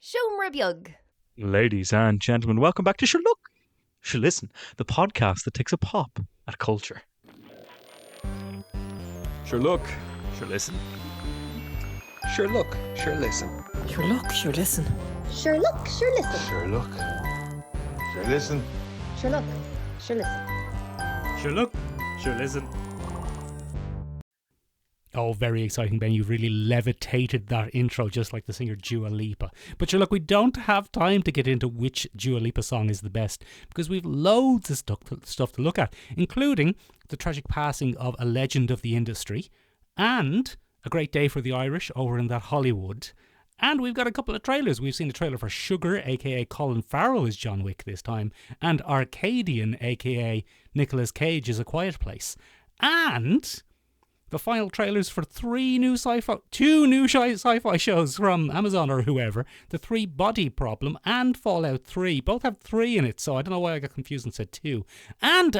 Shomrabyug. Ladies and gentlemen, welcome back to Sure Look, Sure Listen, the podcast that takes a pop at culture. Sure Look, Sure Listen. Sure look, sure listen. Sure look, sure listen. Sure look, sure listen. Sure look, sure listen. Sure look, sure listen. Sure Look, Sure Listen. Oh, very exciting, Ben. You've really levitated that intro just like the singer Dua Lipa. But sure, look, we don't have time to get into which Dua Lipa song is the best because we've loads of stuff to look at, including the tragic passing of a legend of the industry and a great day for the Irish over in that Hollywood. And we've got a couple of trailers. We've seen a trailer for Sugar, a.k.a. Colin Farrel as John Wick this time, and Arcadian, a.k.a. Nicolas Cage is A Quiet Place. And the final trailers for two new sci-fi shows from Amazon or whoever. The 3 Body Problem and Fallout 3. Both have 3 in it, so I don't know why I got confused and said 2. And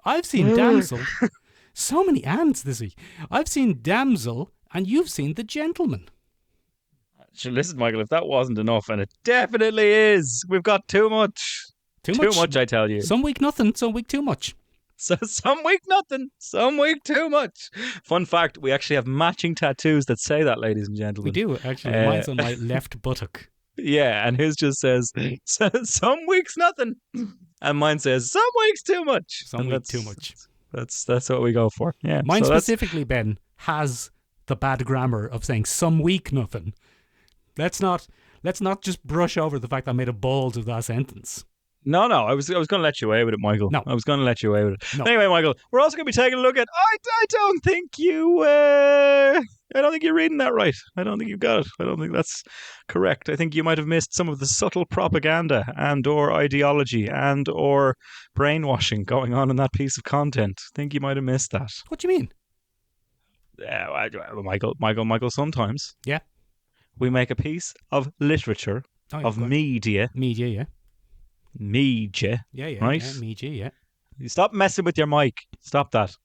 I've seen Damsel. So many ands this week. I've seen Damsel and you've seen The Gentleman. Sure, listen, Michael, if that wasn't enough, and it definitely is, we've got too much. Too much, I tell you. Some week nothing, some week too much. So some week nothing, some week too much. Fun fact, we actually have matching tattoos that say that, ladies and gentlemen. We do, actually. Mine's on my left buttock. Yeah, and his just says, some weeks nothing. And mine says, some weeks too much. Some weeks too much. That's what we go for. Yeah. Mine specifically, Ben, has the bad grammar of saying some week nothing. Let's not just brush over the fact I made a balls of that sentence. No, I was going to let you away with it, Michael. No. I was going to let you away with it. No. Anyway, Michael, we're also going to be taking a look at, I don't think you're reading that right. I don't think you've got it. I don't think that's correct. I think you might have missed some of the subtle propaganda and or ideology and or brainwashing going on in that piece of content. I think you might have missed that. What do you mean? Michael, sometimes Yeah. we make a piece of literature, of media. Media, yeah. Media. Yeah. Right? Yeah, media, yeah. You stop messing with your mic. Stop that.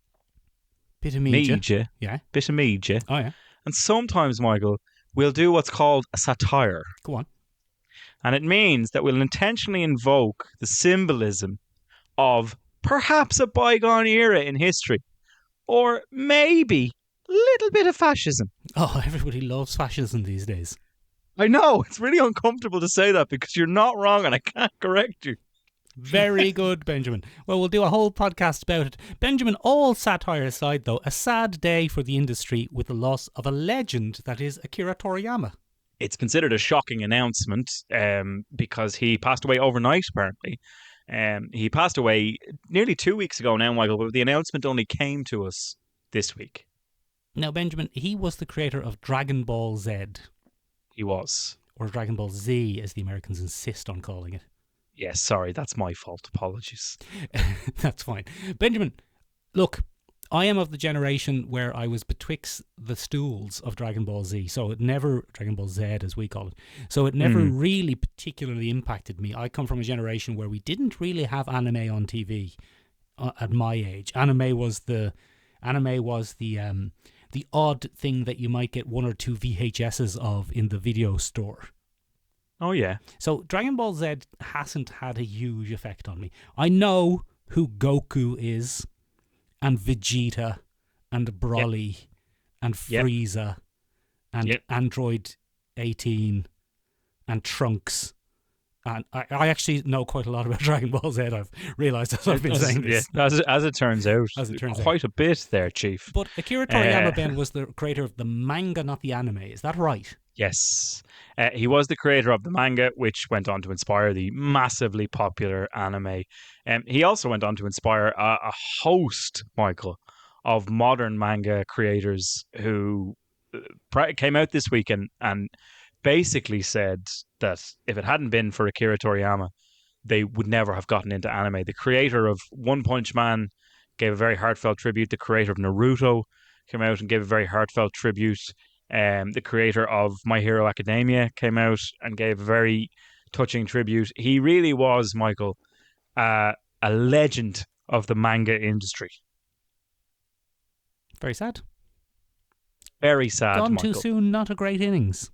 Bit of media. Media. Yeah. Bit of media. Oh, yeah. And sometimes, Michael, we'll do what's called a satire. Go on. And it means that we'll intentionally invoke the symbolism of perhaps a bygone era in history. Or maybe a little bit of fascism. Oh, everybody loves fascism these days. I know, it's really uncomfortable to say that because you're not wrong and I can't correct you. Very good, Benjamin. Well, we'll do a whole podcast about it. Benjamin, all satire aside, though, a sad day for the industry with the loss of a legend that is Akira Toriyama. It's considered a shocking announcement because he passed away overnight, apparently. He passed away nearly 2 weeks ago now, Michael, but the announcement only came to us this week. Now, Benjamin, he was the creator of Dragon Ball Z. He was. Or Dragon Ball Z, as the Americans insist on calling it. Yes, sorry, that's my fault. Apologies. That's fine. Benjamin, look, I am of the generation where I was betwixt the stools of Dragon Ball Z. So it never, Dragon Ball Z as we call it. So it never really particularly impacted me. I come from a generation where we didn't really have anime on TV at my age. Anime was the odd thing that you might get 1 or 2 VHSs of in the video store. Oh, yeah. So Dragon Ball Z hasn't had a huge effect on me. I know who Goku is, and Vegeta, and Broly, and Frieza, and Android 18, and Trunks. And I actually know quite a lot about Dragon Ball Z. I've realised as I've been saying this. Yeah, as it turns out. Quite a bit there, Chief. But Akira Toriyama, Ben, was the creator of the manga, not the anime. Is that right? Yes. He was the creator of the manga, which went on to inspire the massively popular anime. He also went on to inspire a host, Michael, of modern manga creators who came out this weekend and basically said that if it hadn't been for Akira Toriyama, they would never have gotten into anime. The creator of One Punch Man gave a very heartfelt tribute. The creator of Naruto came out and gave a very heartfelt tribute. The creator of My Hero Academia came out and gave a very touching tribute. He really was, Michael, a legend of the manga industry. Very sad. Very sad, Gone Michael. too soon, not a great innings.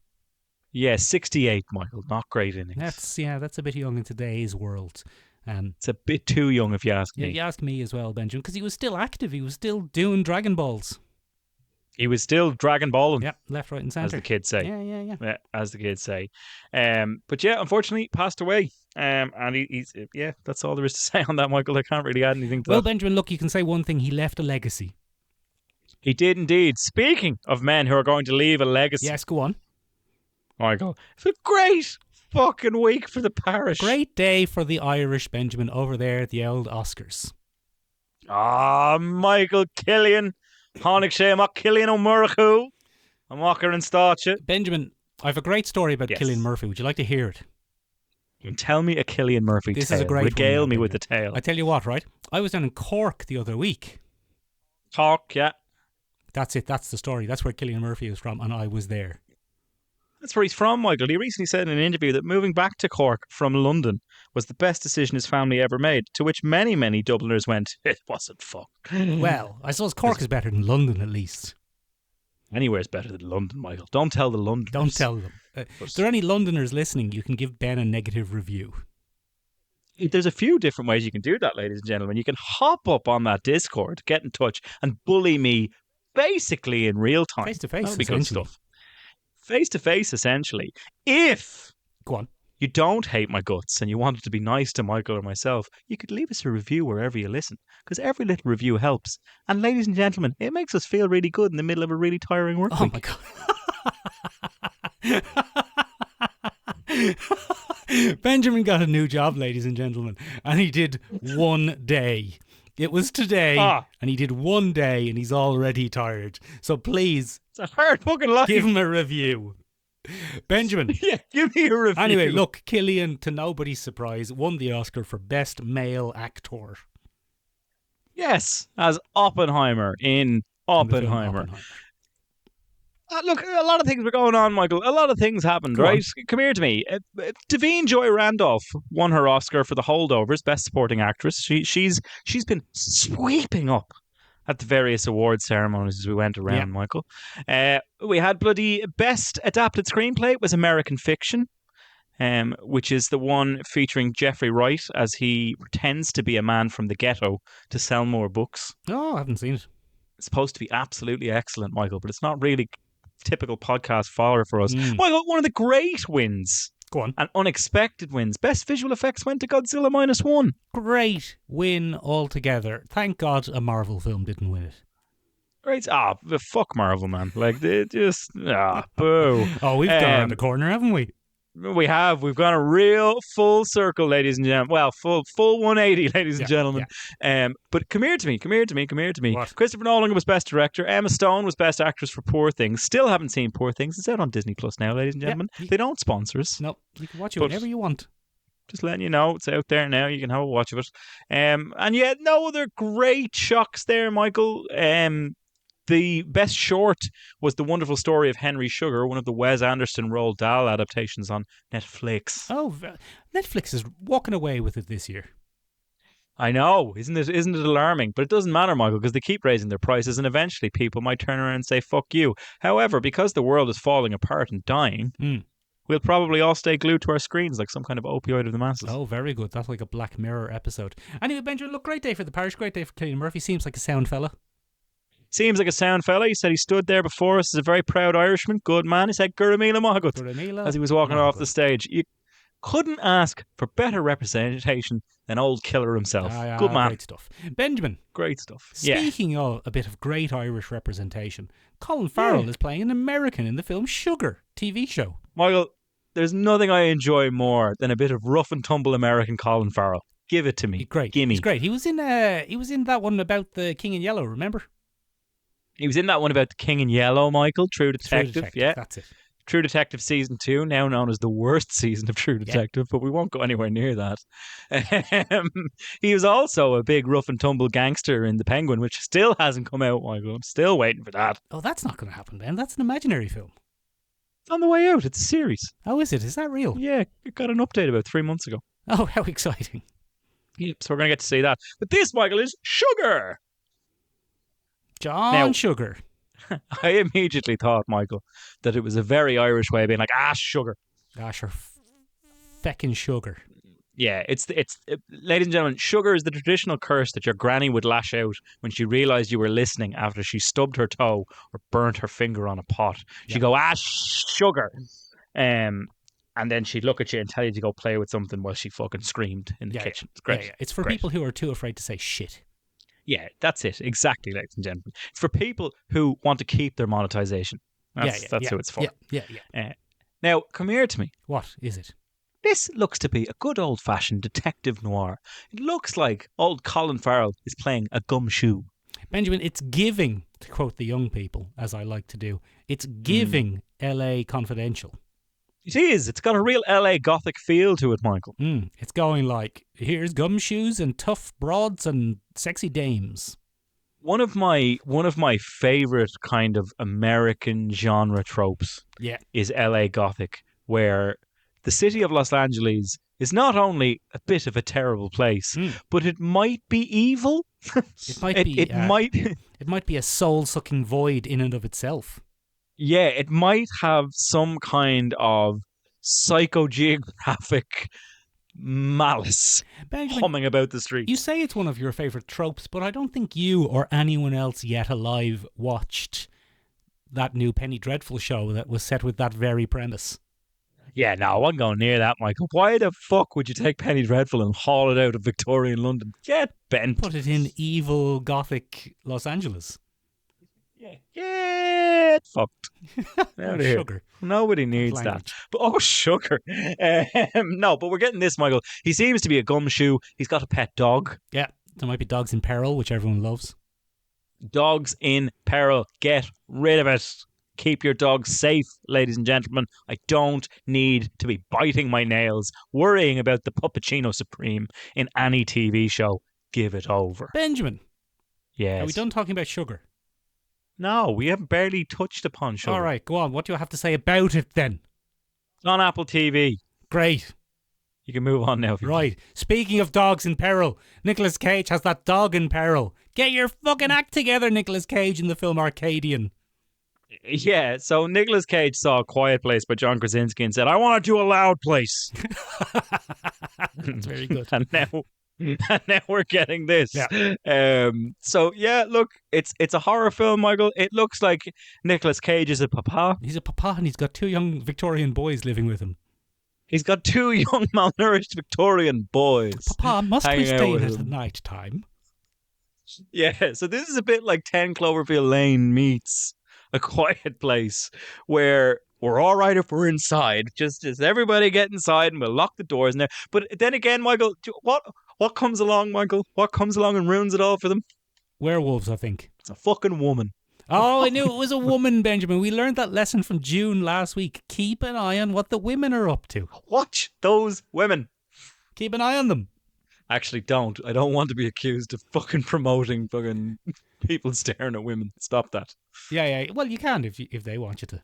Yeah, 68, Michael. Not great innings. That's a bit young in today's world. It's a bit too young, if you ask Yeah, me. you ask me as well, Benjamin, because he was still active. He was still doing Dragon Balls. He was still Dragon Balling, Yep, left, right, and centre. as the kids say. Yeah. As the kids say. But yeah, unfortunately, passed away. And he's that's all there is to say on that, Michael. I can't really add anything to Well, that. Benjamin, look, you can say one thing. He left a legacy. He did indeed. Speaking of men who are going to leave a legacy, Yes, go on. Michael, it's a great fucking week for the parish. Great day for the Irish, Benjamin, over there at the old Oscars. Michael Killian. Hánig sé amach Killian O'Murchu. I'm walking and start it. Benjamin, I have a great story about Yes. Cillian Murphy. Would you like to hear it? Tell me a Cillian Murphy This tale. is a great Regale one, me now, with the Benjamin. tale. I tell you what, right? I was down in Cork the other week. Talk, yeah. That's it. That's the story. That's where Cillian Murphy is from, and I was there. That's where he's from, Michael. He recently said in an interview that moving back to Cork from London was the best decision his family ever made, to which many, many Dubliners went, it wasn't fun. Well, I suppose Cork is better than London, at least. Anywhere's better than London, Michael. Don't tell the Londoners. Don't tell them. If there are any Londoners listening, you can give Ben a negative review. There's a few different ways you can do that, ladies and gentlemen. You can hop up on that Discord, get in touch, and bully me basically in real time. Face to face, That'll be good essentially. stuff. Face to face, essentially. If Go on. you don't hate my guts and you wanted to be nice to Michael or myself, you could leave us a review wherever you listen, because every little review helps. And ladies and gentlemen, it makes us feel really good in the middle of a really tiring work Oh, week. my God. Benjamin got a new job, ladies and gentlemen, and he did one day. It was today, and he did one day, and he's already tired. So please, It's a hard fucking life. give him a review. Benjamin. Yeah, give me a review. Anyway, look, Cillian, to nobody's surprise, won the Oscar for Best Male Actor. Yes, as Oppenheimer in in the film Oppenheimer. Look, a lot of things were going on, Michael. A lot of things happened, Go right? on. Come here to me. Davine Joy Randolph won her Oscar for The Holdovers, Best Supporting Actress. She's been sweeping up at the various award ceremonies as we went around, Yeah. Michael. We had bloody Best Adapted Screenplay. It was American Fiction, which is the one featuring Jeffrey Wright as he pretends to be a man from the ghetto to sell more books. Oh, I haven't seen it. It's supposed to be absolutely excellent, Michael, but it's not really typical podcast fodder for us. Michael, one of the great wins Go on. and unexpected wins. Best visual effects went to Godzilla -1. Great win altogether. Thank God a Marvel film didn't win it. Great. Fuck Marvel, man. Like, they just, boo. Oh, we've gone around the corner, haven't we? We've gone a real full circle, ladies and gentlemen. Well, full 180, ladies and gentlemen. But come here to me. What? Christopher Nolan was Best Director. Emma Stone was Best Actress for Poor Things. Still haven't seen Poor Things. It's out on Disney Plus now, ladies and gentlemen. They don't sponsor us. No, you can watch it But- whenever you want. Just letting you know, it's out there now. You can have a watch of it. And yet, no other great shocks there, Michael. The best short was The Wonderful Story of Henry Sugar, one of the Wes Anderson Roald Dahl adaptations on Netflix. Oh, Netflix is walking away with it this year. I know, isn't it alarming? But it doesn't matter, Michael, because they keep raising their prices, and eventually people might turn around and say, fuck you. However, because the world is falling apart and dying, we'll probably all stay glued to our screens like some kind of opioid of the masses. Oh, very good. That's like a Black Mirror episode. Anyway, Benjamin, look, great day for the parish. Great day for Cillian Murphy. Seems like a sound fella. Seems like a sound fella. He said he stood there before us as a very proud Irishman. Good man. He said, Guramila Mahagut, as he was walking off the stage. You couldn't ask for better representation than old Killer himself. Good man. Great stuff. Benjamin, Great stuff. speaking of a bit of great Irish representation, Colin Farrell is playing an American in the film Sugar TV show. Michael, there's nothing I enjoy more than a bit of rough and tumble American Colin Farrell. Give it to me. Great. Gimme. He's great. He was in that one about the King in Yellow, remember? He was in that one about the King in Yellow, Michael. True Detective. Yeah. That's it. True Detective Season 2, now known as the worst season of True Detective, but we won't go anywhere near that. He was also a big rough and tumble gangster in The Penguin, which still hasn't come out, Michael. I'm still waiting for that. Oh, that's not going to happen, Ben. That's an imaginary film. It's on the way out. It's a series. Oh, is it? Is that real? Yeah, it got an update about 3 months ago. Oh, how exciting. Yep, so we're going to get to see that. But this, Michael, is Sugar. John Now- Sugar. I immediately thought, Michael, that it was a very Irish way of being like, sugar. Gosh, feckin' sugar. Yeah, ladies and gentlemen, sugar is the traditional curse that your granny would lash out when she realised you were listening after she stubbed her toe or burnt her finger on a pot. She'd go, sugar. And then she'd look at you and tell you to go play with something while she fucking screamed in the kitchen. It's great. Yeah. It's for Great. people who are too afraid to say shit. Yeah, that's it. Exactly, ladies and gentlemen. It's for people who want to keep their monetization. That's who it's for. Yeah. Now, come here to me. What is it? This looks to be a good old-fashioned detective noir. It looks like old Colin Farrell is playing a gumshoe. Benjamin, it's giving, to quote the young people, as I like to do, it's giving LA Confidential. It is. It's got a real LA Gothic feel to it, Michael. It's going like, here's gumshoes and tough broads and sexy dames. One of my favorite kind of American genre tropes is LA Gothic, where the city of Los Angeles is not only a bit of a terrible place, but it might be evil. It might be. It might be a soul-sucking void in and of itself. Yeah, it might have some kind of psychogeographic malice humming about the streets. You say it's one of your favourite tropes, but I don't think you or anyone else yet alive watched that new Penny Dreadful show that was set with that very premise. Yeah, no, I wasn't going near that, Michael. Why the fuck would you take Penny Dreadful and haul it out of Victorian London? Get bent. Put it in evil Gothic Los Angeles. Yeah, get fucked. Sugar. Nobody needs that. But sugar. No, but we're getting this, Michael. He seems to be a gumshoe. He's got a pet dog. Yeah, there might be dogs in peril, which everyone loves. Dogs in peril. Get rid of it. Keep your dog safe, ladies and gentlemen. I don't need to be biting my nails, worrying about the Puppuccino Supreme in any TV show. Give it over. Benjamin. Yes. Are we done talking about sugar? No, we haven't barely touched upon sugar. All right, go on. What do you have to say about it then? It's on Apple TV. Great. You can move on now. If you Right. Speaking of dogs in peril, Nicolas Cage has that dog in peril. Get your fucking act together, Nicolas Cage, in the film Arcadian. Yeah, so Nicolas Cage saw A Quiet Place by John Krasinski and said, I want to do A Loud Place. That's very good. And now we're getting this. Yeah. So yeah, look, it's a horror film, Michael. It looks like Nicolas Cage is a papa. He's a papa and he's got two young Victorian boys living with him. He's got two young malnourished Victorian boys. Papa, must we stay in with at him. night time? Yeah, so this is a bit like 10 Cloverfield Lane meets A Quiet Place, where we're all right if we're inside. Just everybody get inside and we'll lock the doors in there. But then again, Michael, what comes along, Michael? What comes along and ruins it all for them? Werewolves, I think. It's a fucking woman. Oh, I knew it was a woman, Benjamin. We learned that lesson from June last week. Keep an eye on what the women are up to. Watch those women. Keep an eye on them. Actually, don't. I don't want to be accused of fucking promoting fucking people staring at women. Stop that. Yeah. Well, you can if they want you to.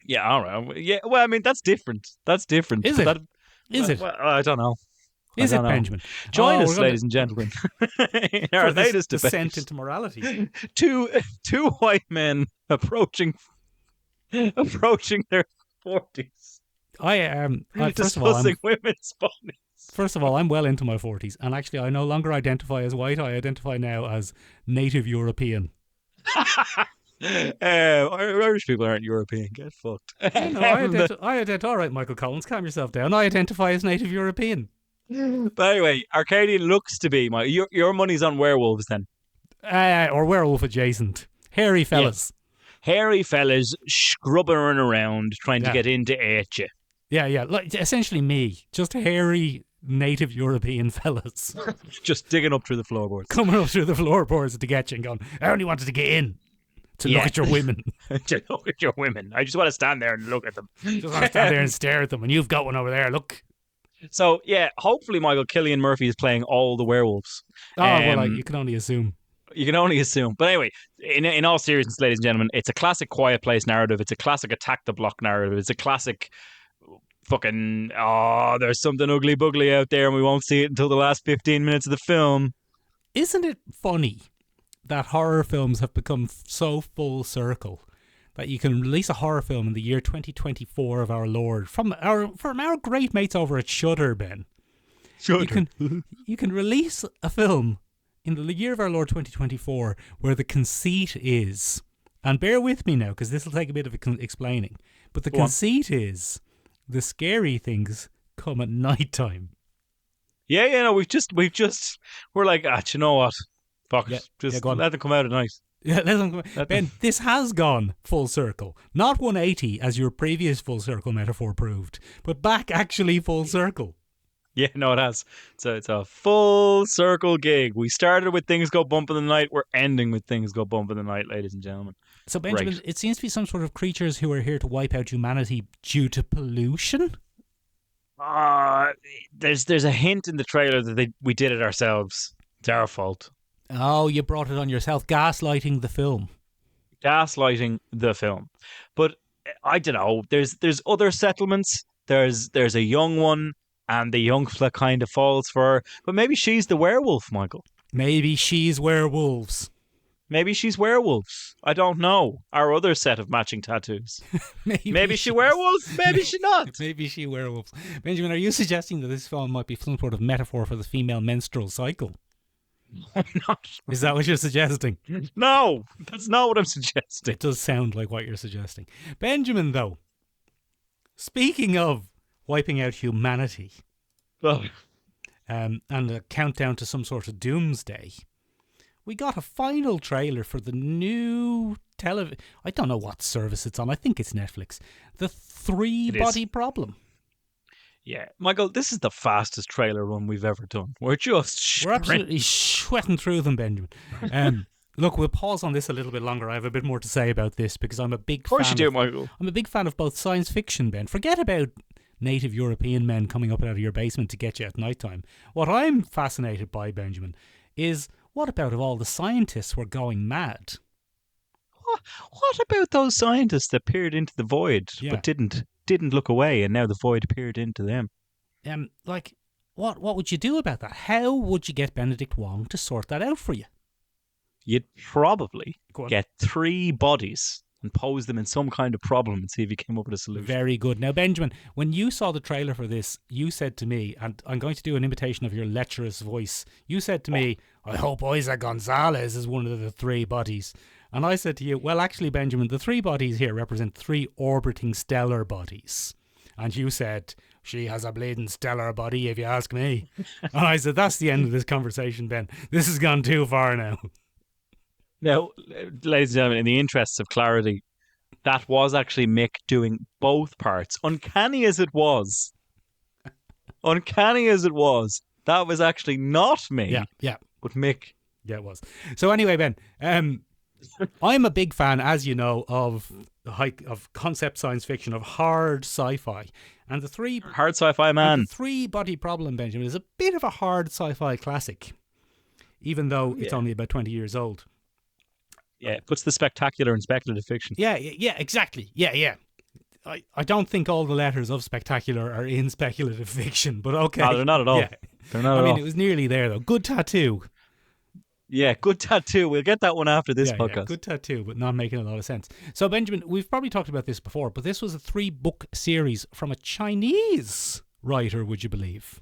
Yeah, all right. Yeah, well, I mean, that's different. That's different. Is it? Is it? Well, I don't know. Is it, Benjamin? Join us, ladies and gentlemen, in our latest debate. Descent into morality. Two white men approaching their 40s. Discussing women's bodies. First of all, I'm well into my 40s, and actually, I no longer identify as white. I identify now as native European. Irish people aren't European. Get fucked. I identify. All right, Michael Collins, calm yourself down. I identify as native European. But anyway, Arcadian looks to be your money's on werewolves then, or werewolf adjacent, hairy fellas. Yeah. Hairy fellas scrubbing around trying to get into at you. Yeah, like essentially me, just hairy native European fellas, just digging up through the floorboards, coming up through the floorboards to get you and going, I only wanted to get in to look at your women. To look at your women. I just want to stand there and look at them. Just want to stand there and stare at them, and you've got one over there. Look. So yeah, hopefully Michael Cillian Murphy is playing all the werewolves. Well, you can only assume. You can only assume. But anyway, in all seriousness, ladies and gentlemen, it's a classic Quiet Place narrative. It's a classic Attack the Block narrative. It's a classic fucking, there's something ugly bugly out there and we won't see it until the last 15 minutes of the film. Isn't it funny that horror films have become so full circle that you can release a horror film in the year 2024 of our Lord from our great mates over at Shudder, Ben. You can release a film in the year of our Lord 2024 where the conceit is, and bear with me now because this will take a bit of explaining, but the conceit is the scary things come at night time. Yeah, no, we're like, do you know what? Fuck it. Just go on. let them come out at night. Yeah, Ben, this has gone full circle. Not 180 as your previous full circle metaphor proved, but back actually full circle. Yeah, no, it has. So it's a full circle gig. We started with things go bump in the night. We're ending with things go bump in the night, ladies and gentlemen. So, Benjamin, Right. It seems to be some sort of creatures who are here to wipe out humanity due to pollution? There's a hint in the trailer that we did it ourselves. It's our fault. Oh, you brought it on yourself. Gaslighting the film. Gaslighting the film. But I don't know. There's other settlements. There's a young one, and the young fella kind of falls for her. But maybe she's the werewolf, Michael. Maybe she's werewolves. Maybe she's werewolves. I don't know. Our other set of matching tattoos. Maybe she werewolf. Maybe she not. Maybe she werewolves. Benjamin, are you suggesting that this film might be some sort of metaphor for the female menstrual cycle? I'm not. Is that what you're suggesting? No, that's not what I'm suggesting. It does sound like what you're suggesting. Benjamin, though, speaking of wiping out humanity, Oh. and a countdown to some sort of doomsday, we got a final trailer for the new television. I don't know what service it's on. I think it's Netflix. The Three-Body Problem. Yeah, Michael, this is the fastest trailer run we've ever done. We're Absolutely sweating through them, Benjamin. Look, we'll pause on this a little bit longer. I have a bit more to say about this because I'm a big fan. Of course you do, Michael. I'm a big fan of both science fiction, Ben. Forget about native European men coming up out of your basement to get you at night time. What I'm fascinated by, Benjamin, is what about if all the scientists were going mad? What about those scientists that peered into the void but didn't look away, and now the void peered into them? What would you do about that? How would you get Benedict Wong to sort that out for you? You'd probably get 3 bodies and pose them in some kind of problem and see if he came up with a solution. Very good. Now, Benjamin, when you saw the trailer for this, you said to me, and I'm going to do an imitation of your lecherous voice, you said to me, I hope Isaac Gonzalez is one of the 3 bodies. And I said to you, well, actually, Benjamin, the 3 bodies here represent 3 orbiting stellar bodies. And you said, she has a bleeding stellar body, if you ask me. And I said, that's the end of this conversation, Ben. This has gone too far now. Now, ladies and gentlemen, in the interests of clarity, that was actually Mick doing both parts. Uncanny as it was, that was actually not me. Yeah. But Mick. Yeah, it was. So anyway, Ben, I'm a big fan, as you know, of concept science fiction, of hard sci-fi. And the hard sci-fi man. The 3-Body Problem, Benjamin, is a bit of a hard sci-fi classic, even though it's only about 20 years old. Yeah, it puts the spectacular in speculative fiction. Yeah, exactly. Yeah. I don't think all the letters of spectacular are in speculative fiction, but okay. No, they're not at all. Yeah. They're not at all. I mean, it was nearly there, though. Good tattoo. Yeah, good tattoo. We'll get that one after this podcast. Yeah, good tattoo, but not making a lot of sense. So, Benjamin, we've probably talked about this before, but this was a 3-book series from a Chinese writer, would you believe?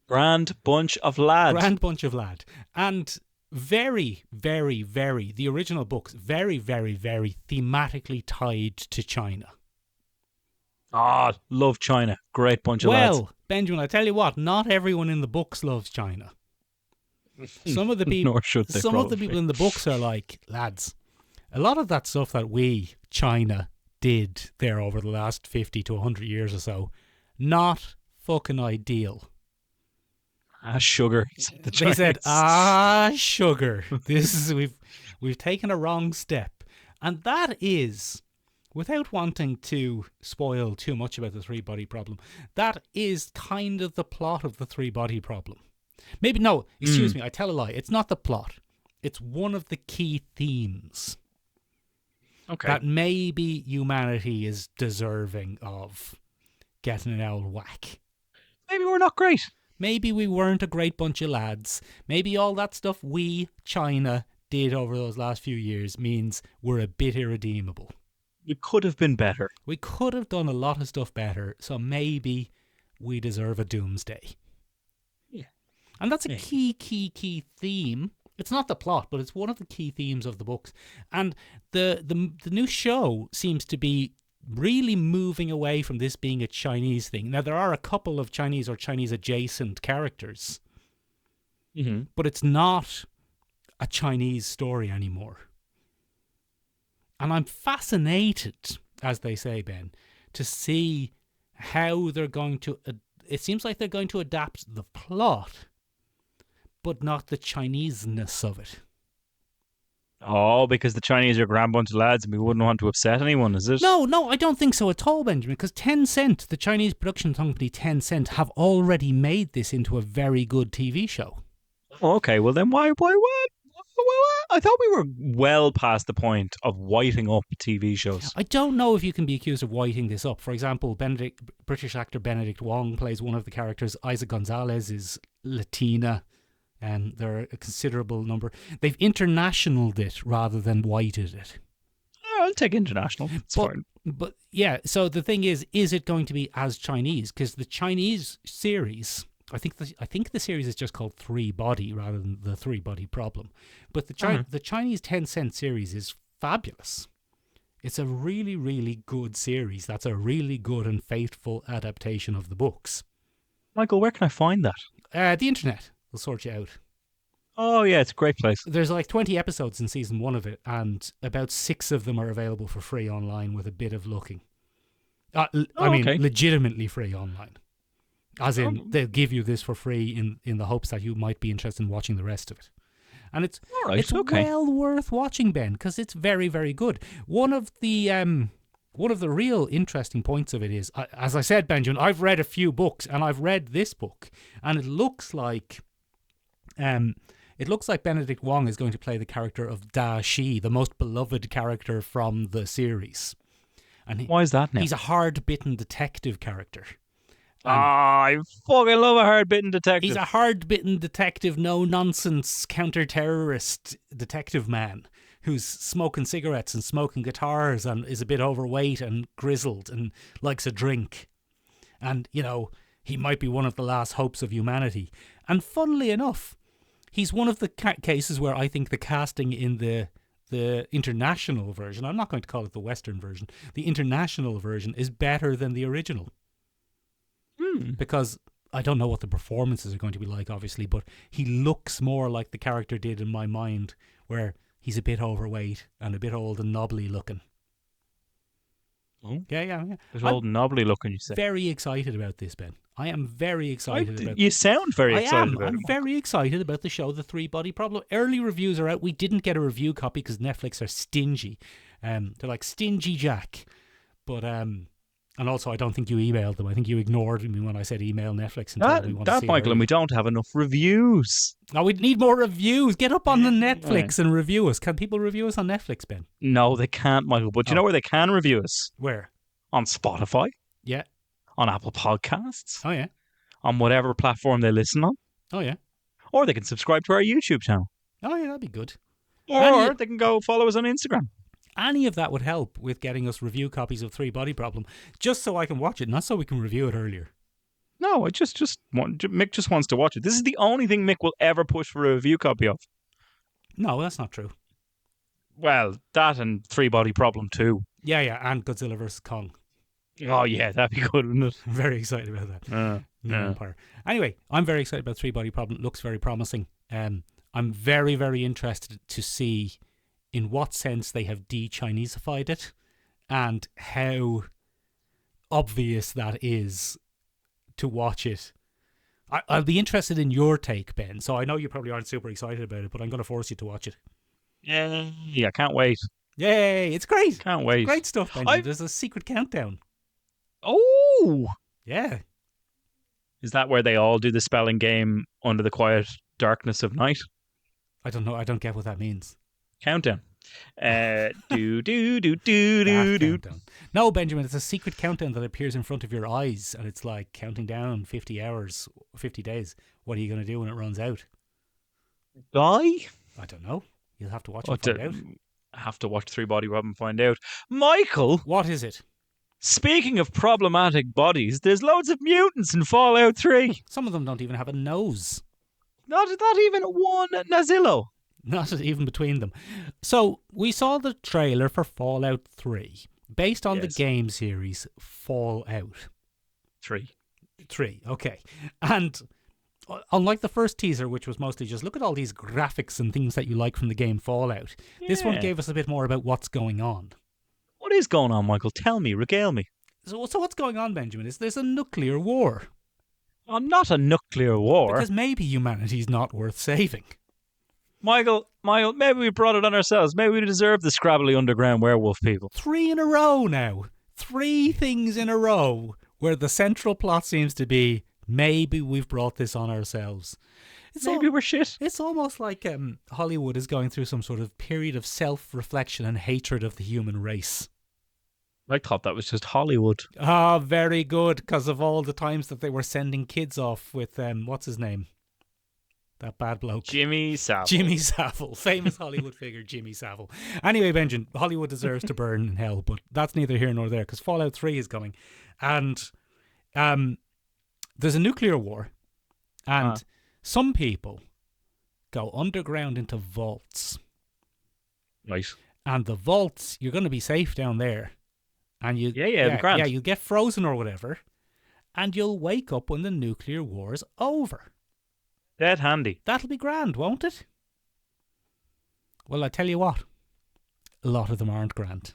Grand bunch of lad. And very, very, very, the original books, very, very, very thematically tied to China. Love China. Great bunch of lads. Well, Benjamin, I tell you what, not everyone in the books loves China. Some of the people, Nor should they, some of the people in the books are like, lads, a lot of that stuff that we, China, did there over the last 50 to 100 years or so, not fucking ideal. Sugar. They said, sugar. We've taken a wrong step. And that is, without wanting to spoil too much about the 3-Body Problem, that is kind of the plot of the 3-Body Problem. Maybe, no, excuse me, I tell a lie. It's not the plot. It's one of the key themes. Okay. That maybe humanity is deserving of getting an old whack. Maybe we're not great. Maybe we weren't a great bunch of lads. Maybe all that stuff we, China, did over those last few years means we're a bit irredeemable. It could have been better. We could have done a lot of stuff better, so maybe we deserve a doomsday. Yeah. And that's a key theme. It's not the plot, but it's one of the key themes of the books. And the new show seems to be really moving away from this being a Chinese thing. Now, there are a couple of Chinese or Chinese adjacent characters, but it's not a Chinese story anymore. And I'm fascinated, as they say, Ben, to see how they're going to... it seems like they're going to adapt the plot, but not the Chinese-ness of it. Oh, because the Chinese are a grand bunch of lads and we wouldn't want to upset anyone, is it? No, I don't think so at all, Benjamin, because Tencent, the Chinese production company Tencent, have already made this into a very good TV show. Oh, okay, well then why? I thought we were well past the point of whiting up TV shows. I don't know if you can be accused of whiting this up. For example, British actor Benedict Wong plays one of the characters. Isa Gonzalez is Latina. And there are a considerable number. They've internationaled it rather than whited it. I'll take international. It's fine. But yeah, so the thing is it going to be as Chinese? Because the Chinese series, I think the series is just called Three Body rather than the Three Body Problem. But the Chinese Tencent series is fabulous. It's a really, really good series. That's a really good and faithful adaptation of the books. Michael, where can I find that? The internet. Will sort you out. Oh yeah, it's a great place. There's like 20 episodes in season 1 of it, and about 6 of them are available for free online with a bit of looking. Legitimately free online. As in, they'll give you this for free in the hopes that you might be interested in watching the rest of it. And it's well worth watching, Ben, because it's very, very good. One of the real interesting points of it is, as I said, Benjamin, I've read a few books, and I've read this book, and it looks like Benedict Wong is going to play the character of Da Shi, the most beloved character from the series. And why is that now? He's a hard-bitten detective character. I fucking love a hard-bitten detective. He's a hard-bitten detective, no-nonsense counter-terrorist detective man who's smoking cigarettes and smoking guitars and is a bit overweight and grizzled and likes a drink. And, you know, he might be one of the last hopes of humanity. And funnily enough, he's one of the cases where I think the casting in the international version, I'm not going to call it the Western version, the international version is better than the original. Because I don't know what the performances are going to be like, obviously, but he looks more like the character did in my mind, where he's a bit overweight and a bit old and knobbly looking. Oh? Yeah. Bit old and knobbly looking, you say? Very excited about this, Ben. I am very excited about You sound very excited about it. I'm very excited about the show, The Three Body Problem. Early reviews are out. We didn't get a review copy because Netflix are stingy. They're like Stingy Jack. But, and also I don't think you emailed them. I think you ignored me when I said email Netflix. And told me we want to see Michael, and we don't have enough reviews. No, we need more reviews. Get up on the Netflix and review us. Can people review us on Netflix, Ben? No, they can't, Michael. But you know where they can review us? Where? On Spotify. Yeah. On Apple Podcasts. Oh, yeah. On whatever platform they listen on. Oh, yeah. Or they can subscribe to our YouTube channel. Oh, yeah, that'd be good. Or they can go follow us on Instagram. Any of that would help with getting us review copies of Three Body Problem, just so I can watch it, not so we can review it earlier. No, Mick just wants to watch it. This is the only thing Mick will ever push for a review copy of. No, that's not true. Well, that and Three Body Problem 2. Yeah, and Godzilla vs. Kong. Oh, yeah, that'd be good, wouldn't it? I'm very excited about that. Empire. Anyway, I'm very excited about Three Body Problem. It looks very promising. I'm very, very interested to see in what sense they have de-Chinesified it and how obvious that is to watch it. I'll be interested in your take, Ben. So I know you probably aren't super excited about it, but I'm going to force you to watch it. Yeah, can't wait. Yay, it's great. Can't wait. It's great stuff, Ben. There's a secret countdown. Oh! Yeah. Is that where they all do the spelling game under the quiet darkness of night? I don't know. I don't get what that means. Countdown. Do. No, Benjamin, it's a secret countdown that appears in front of your eyes, and it's like counting down 50 hours, 50 days. What are you going to do when it runs out? Die? I don't know. You'll have to watch What and find out. have to watch Three Body Web and find out. Michael, What is it? speaking of problematic bodies, there's loads of mutants in Fallout 3. Some of them don't even have a nose. Not even one Nazillo. Not even between them. So, we saw the trailer for Fallout 3, based on the Yes. game series Fallout 3. 3. Okay. And unlike the first teaser, which was mostly just look at all these graphics and things that you like from the game Fallout, this one Yeah. gave us a bit more about what's going on. What is going on, Michael? Tell me, regale me. So what's going on, Benjamin? Is there's a nuclear war? Oh, not a nuclear war. Because maybe humanity's not worth saving. Michael, maybe we brought it on ourselves. Maybe we deserve the scrabbly underground werewolf people. 3 in a row now. 3 things in a row where the central plot seems to be maybe we've brought this on ourselves. Maybe we're shit. It's almost like Hollywood is going through some sort of period of self-reflection and hatred of the human race. I thought that was just Hollywood. Ah, very good, because of all the times that they were sending kids off with, what's his name? That bad bloke. Jimmy Savile. Jimmy Savile, famous Hollywood figure Jimmy Savile. Anyway, Benjamin, Hollywood deserves to burn in hell, but that's neither here nor there, because Fallout 3 is coming. And there's a nuclear war, and some people go underground into vaults. Right. And the vaults, you're going to be safe down there. And you, it'll be grand. Yeah, you'll get frozen or whatever, and you'll wake up when the nuclear war's over. Dead handy. That'll be grand, won't it? Well, I tell you what, a lot of them aren't grand.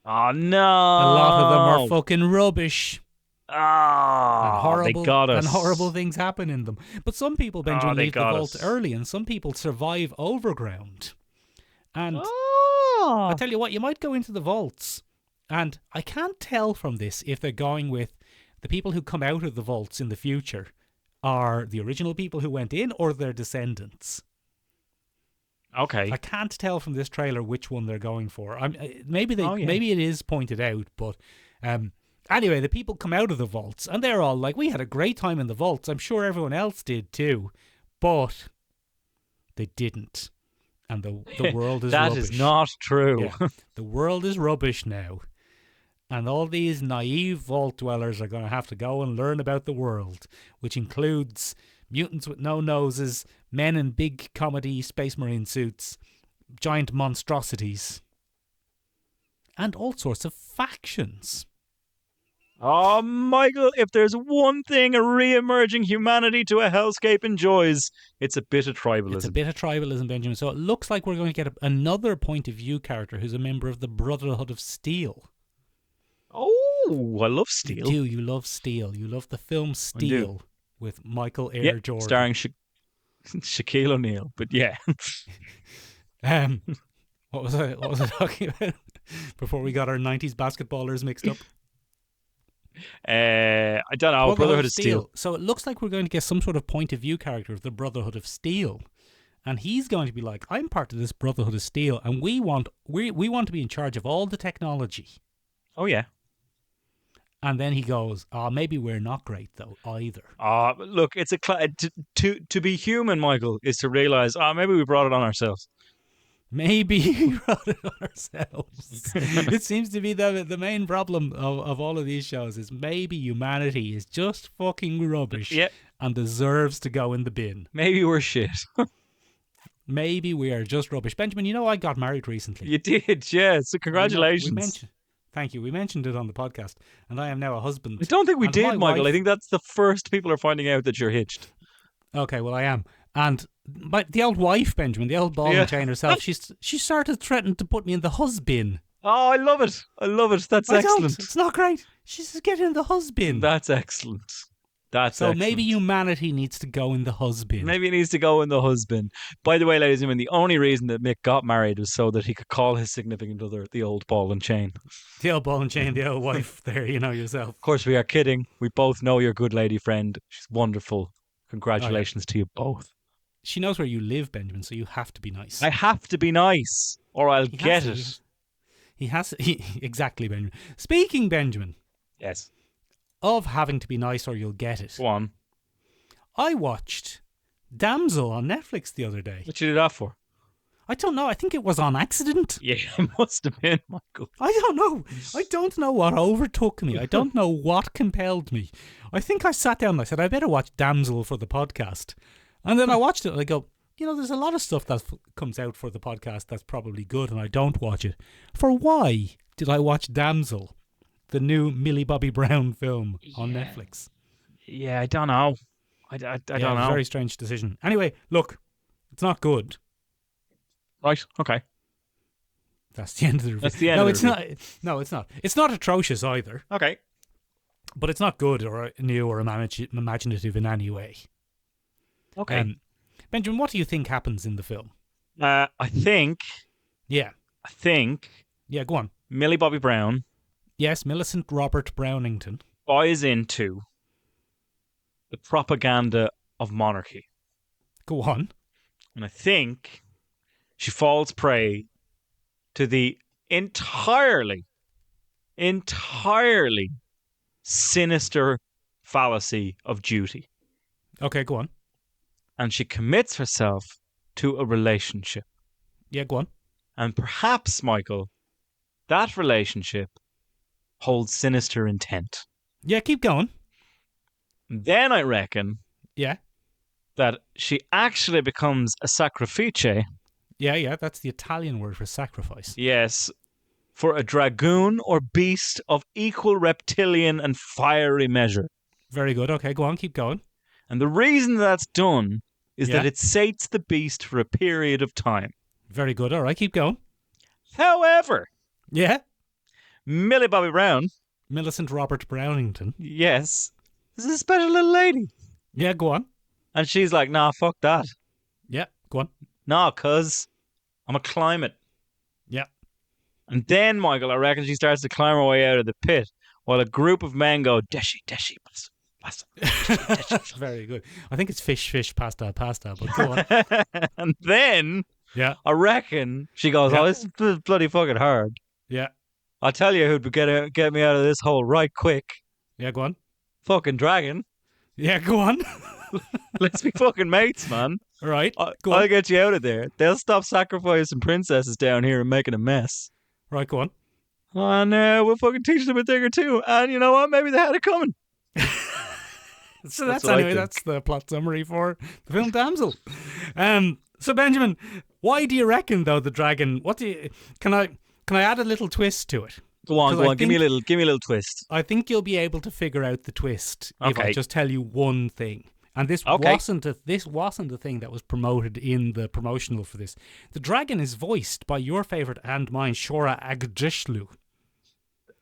Oh, no. A lot of them are fucking rubbish. Ah, And horrible, they got us. and horrible things happen in them. But some people, Benjamin, they leave the got vault us. early, and some people survive overground. And Oh. I tell you what, you might go into the vaults, and I can't tell from this if they're going with the people who come out of the vaults in the future are the original people who went in or their descendants. Okay. I can't tell from this trailer which one they're going for. Maybe Oh, yeah. maybe it is pointed out, but anyway, the people come out of the vaults and they're all like, "We had a great time in the vaults. I'm sure everyone else did too," but they didn't, and the world is That rubbish. is not true. Yeah, the world is rubbish now, and all these naive vault dwellers are going to have to go and learn about the world, which includes mutants with no noses, men in big comedy space marine suits, giant monstrosities, and all sorts of factions. Oh, Michael, if there's one thing a re-emerging humanity to a hellscape enjoys, it's a bit of tribalism. It's a bit of tribalism, Benjamin. So it looks like we're going to get another point of view character who's a member of the Brotherhood of Steel. Oh, I love Steel. You love Steel. You love the film Steel with Michael Air Jordan. Starring Shaquille O'Neal. But yeah. What was I talking about before we got our 90s basketballers mixed up? I don't know. Brotherhood of Steel. So it looks like we're going to get some sort of point of view character of the Brotherhood of Steel. And he's going to be like, I'm part of this Brotherhood of Steel, and we want to be in charge of all the technology. Oh, yeah. And then he goes, maybe we're not great, though, either. Look, it's to be human, Michael, is to realise, maybe we brought it on ourselves. Maybe we brought it on ourselves. It seems to be the main problem of all of these shows is maybe humanity is just fucking rubbish and deserves to go in the bin. Maybe we're shit. Maybe we are just rubbish. Benjamin, you know I got married recently. You did, yeah. So congratulations. Thank you. We mentioned it on the podcast, and I am now a husband. I don't think we And did, my Michael. wife- I think that's the first people are finding out that you're hitched. Okay, well I am. And the old wife, Benjamin, the old ball and chain herself, she started threatening to put me in the husband. Oh, I love it. I love it. That's I don't. excellent. It's not great. She says, get in the husband. That's excellent. That's so excellent. maybe humanity needs to go in the husband. Maybe it needs to go in the husband. By the way, ladies and gentlemen, the only reason that Mick got married was so that he could call his significant other the old ball and chain. The old ball and chain, the old wife there, you know yourself. Of course, we are kidding. We both know your good lady friend. She's wonderful. Congratulations to you both. She knows where you live, Benjamin, so you have to be nice. I have to be nice, or I'll get it. Exactly, Benjamin. Speaking, Benjamin. Yes. Of having to be nice or you'll get it. Go on. I watched Damsel on Netflix the other day. What you do that for? I don't know. I think it was on accident. Yeah, it must have been, Michael. I don't know. I don't know what overtook me. I don't know what compelled me. I think I sat down and I said, I better watch Damsel for the podcast. And then I watched it and I go, there's a lot of stuff that comes out for the podcast that's probably good and I don't watch it. For why did I watch Damsel, the new Millie Bobby Brown film on Netflix? Yeah, I don't know. I don't know. Very strange decision. Anyway, look, it's not good. Right, okay. That's the end of the review. That's the end of the review. No, it's not. It's not atrocious either. Okay. But it's not good or new or imaginative in any way. Okay. Benjamin, what do you think happens in the film? I think... Yeah. Yeah, go on. Millie Bobby Brown... Yes, Millicent Robert Brownington. ...buys into the propaganda of monarchy. Go on. And I think she falls prey to the entirely sinister fallacy of duty. Okay, go on. And she commits herself to a relationship. Yeah, go on. And perhaps, Michael, that relationship holds sinister intent. Yeah, keep going. Then I reckon Yeah. that she actually becomes a sacrifice. Yeah, that's the Italian word for sacrifice. Yes, for a dragoon or beast of equal reptilian and fiery measure. Very good. Okay, go on, keep going. And the reason that's done is that it sates the beast for a period of time. Very good. All right, keep going. However, Yeah. Millie Bobby Brown, Millicent Robert Brownington. yes, is a special little lady. Yeah, go on. And she's like, nah, fuck that. Yeah, go on. Nah, cuz I'm a climate. Yeah. And then, Michael, I reckon she starts to climb her way out of the pit while a group of men go, Deshi, Deshi, pasta. Very good. I think it's fish, pasta, but go on. And then, Yeah. I reckon she goes, oh, this is bloody fucking hard. Yeah. I'll tell you who'd get me out of this hole right quick. Yeah, go on. Fucking dragon. Yeah, go on. Let's be fucking mates, man. All right. Go I'll on. get you out of there. They'll stop sacrificing princesses down here and making a mess. Right, go on. And we'll fucking teach them a thing or two. And you know what? Maybe they had it coming. So That's that's what I anyway, think. that's the plot summary for the film Damsel. So Benjamin, why do you reckon though the dragon? Can I add a little twist to it? Go on. 'Cause I Give me a think- little twist. I think you'll be able to figure out the twist if I Okay. just tell you one thing. And this wasn't a thing that was promoted in the promotional for this. The dragon is voiced by your favorite and mine, Shora Agdishlu.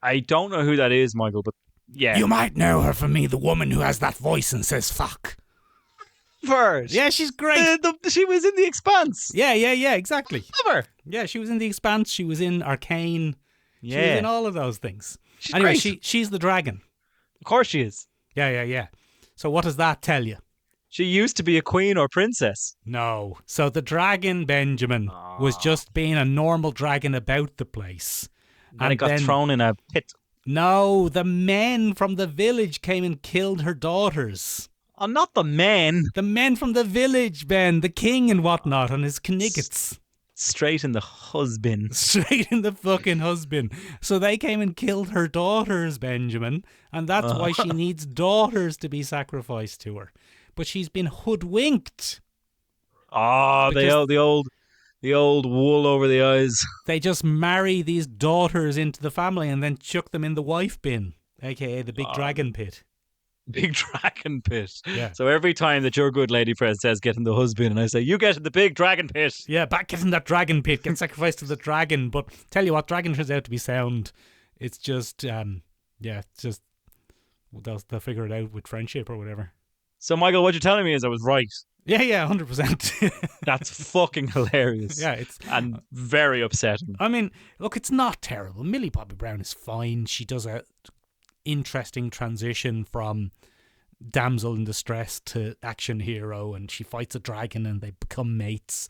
I don't know who that is, Michael, but yeah. You might know her from me, the woman who has that voice and says fuck. First. Yeah, she's great. She was in The Expanse. Yeah, exactly. Love her. Yeah, she was in The Expanse. She was in Arcane. She was Yeah. in all of those things. She's Anyway, great. she's the dragon. Of course she is. Yeah. So what does that tell you? She used to be a queen or princess. No. So the dragon, Benjamin, was just being a normal dragon about the place. And it got thrown in a pit. No, the men from the village came and killed her daughters. Oh, not the men. The men from the village, Ben, the king and whatnot, and his kniggets. Straight in the husband. Straight in the fucking husband. So they came and killed her daughters, Benjamin, and that's why she needs daughters to be sacrificed to her. But she's been hoodwinked. Oh, Because- the old wool over the eyes. They just marry these daughters into the family and then chuck them in the wife bin, aka the big dragon pit. Big dragon pit. Yeah. So every time that your good lady friend says get in the husband, and I say, you get in the big dragon pit. Yeah, get in that dragon pit, get sacrificed to the dragon. But tell you what, dragon turns out to be sound. It's just, they'll figure it out with friendship or whatever. So, Michael, what you're telling me is I was right. Yeah, 100%. That's fucking hilarious. Yeah, it's... And very upsetting. I mean, look, it's not terrible. Millie Bobby Brown is fine. She does a interesting transition from damsel in distress to action hero, and she fights a dragon and they become mates,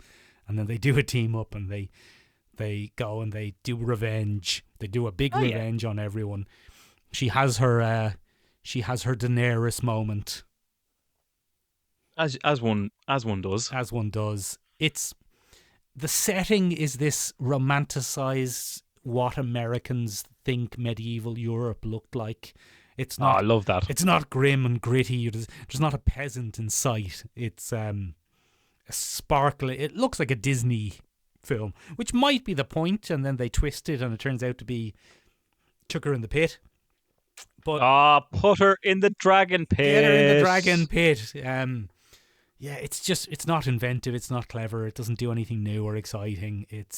and then they do a team up and they go and they do revenge. They do a big revenge on everyone. She has her Daenerys moment. As one does. As one does. It's the setting is this romanticized what Americans think medieval Europe looked like. It's Oh, not. I love that. It's not grim and gritty. There's not a peasant in sight. It's a sparkly. It looks like a Disney film, which might be the point, and then they twist it, and it turns out to be Chuck Her in the Pit. But Put her in the dragon pit. get her in the dragon pit. Yeah, it's not inventive. It's not clever. It doesn't do anything new or exciting. It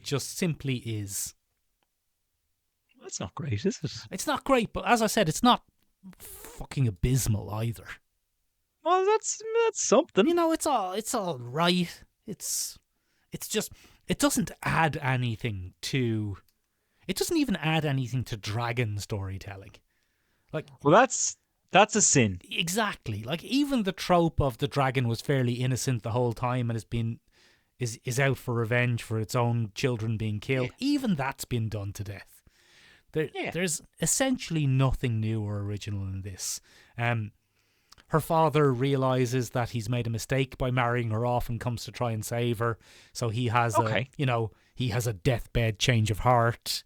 just simply is. That's not great, is it? It's not great, but as I said, it's not fucking abysmal either. Well, that's something. You know, it's all right. It's just, it doesn't add anything to. It doesn't even add anything to dragon storytelling. Like, Well, that's a sin. exactly. Like, even the trope of the dragon was fairly innocent the whole time and is out for revenge for its own children being killed. Yeah. Even that's been done to death. There's essentially nothing new or original in this. Her father realizes that he's made a mistake by marrying her off and comes to try and save her. So he has a deathbed change of heart.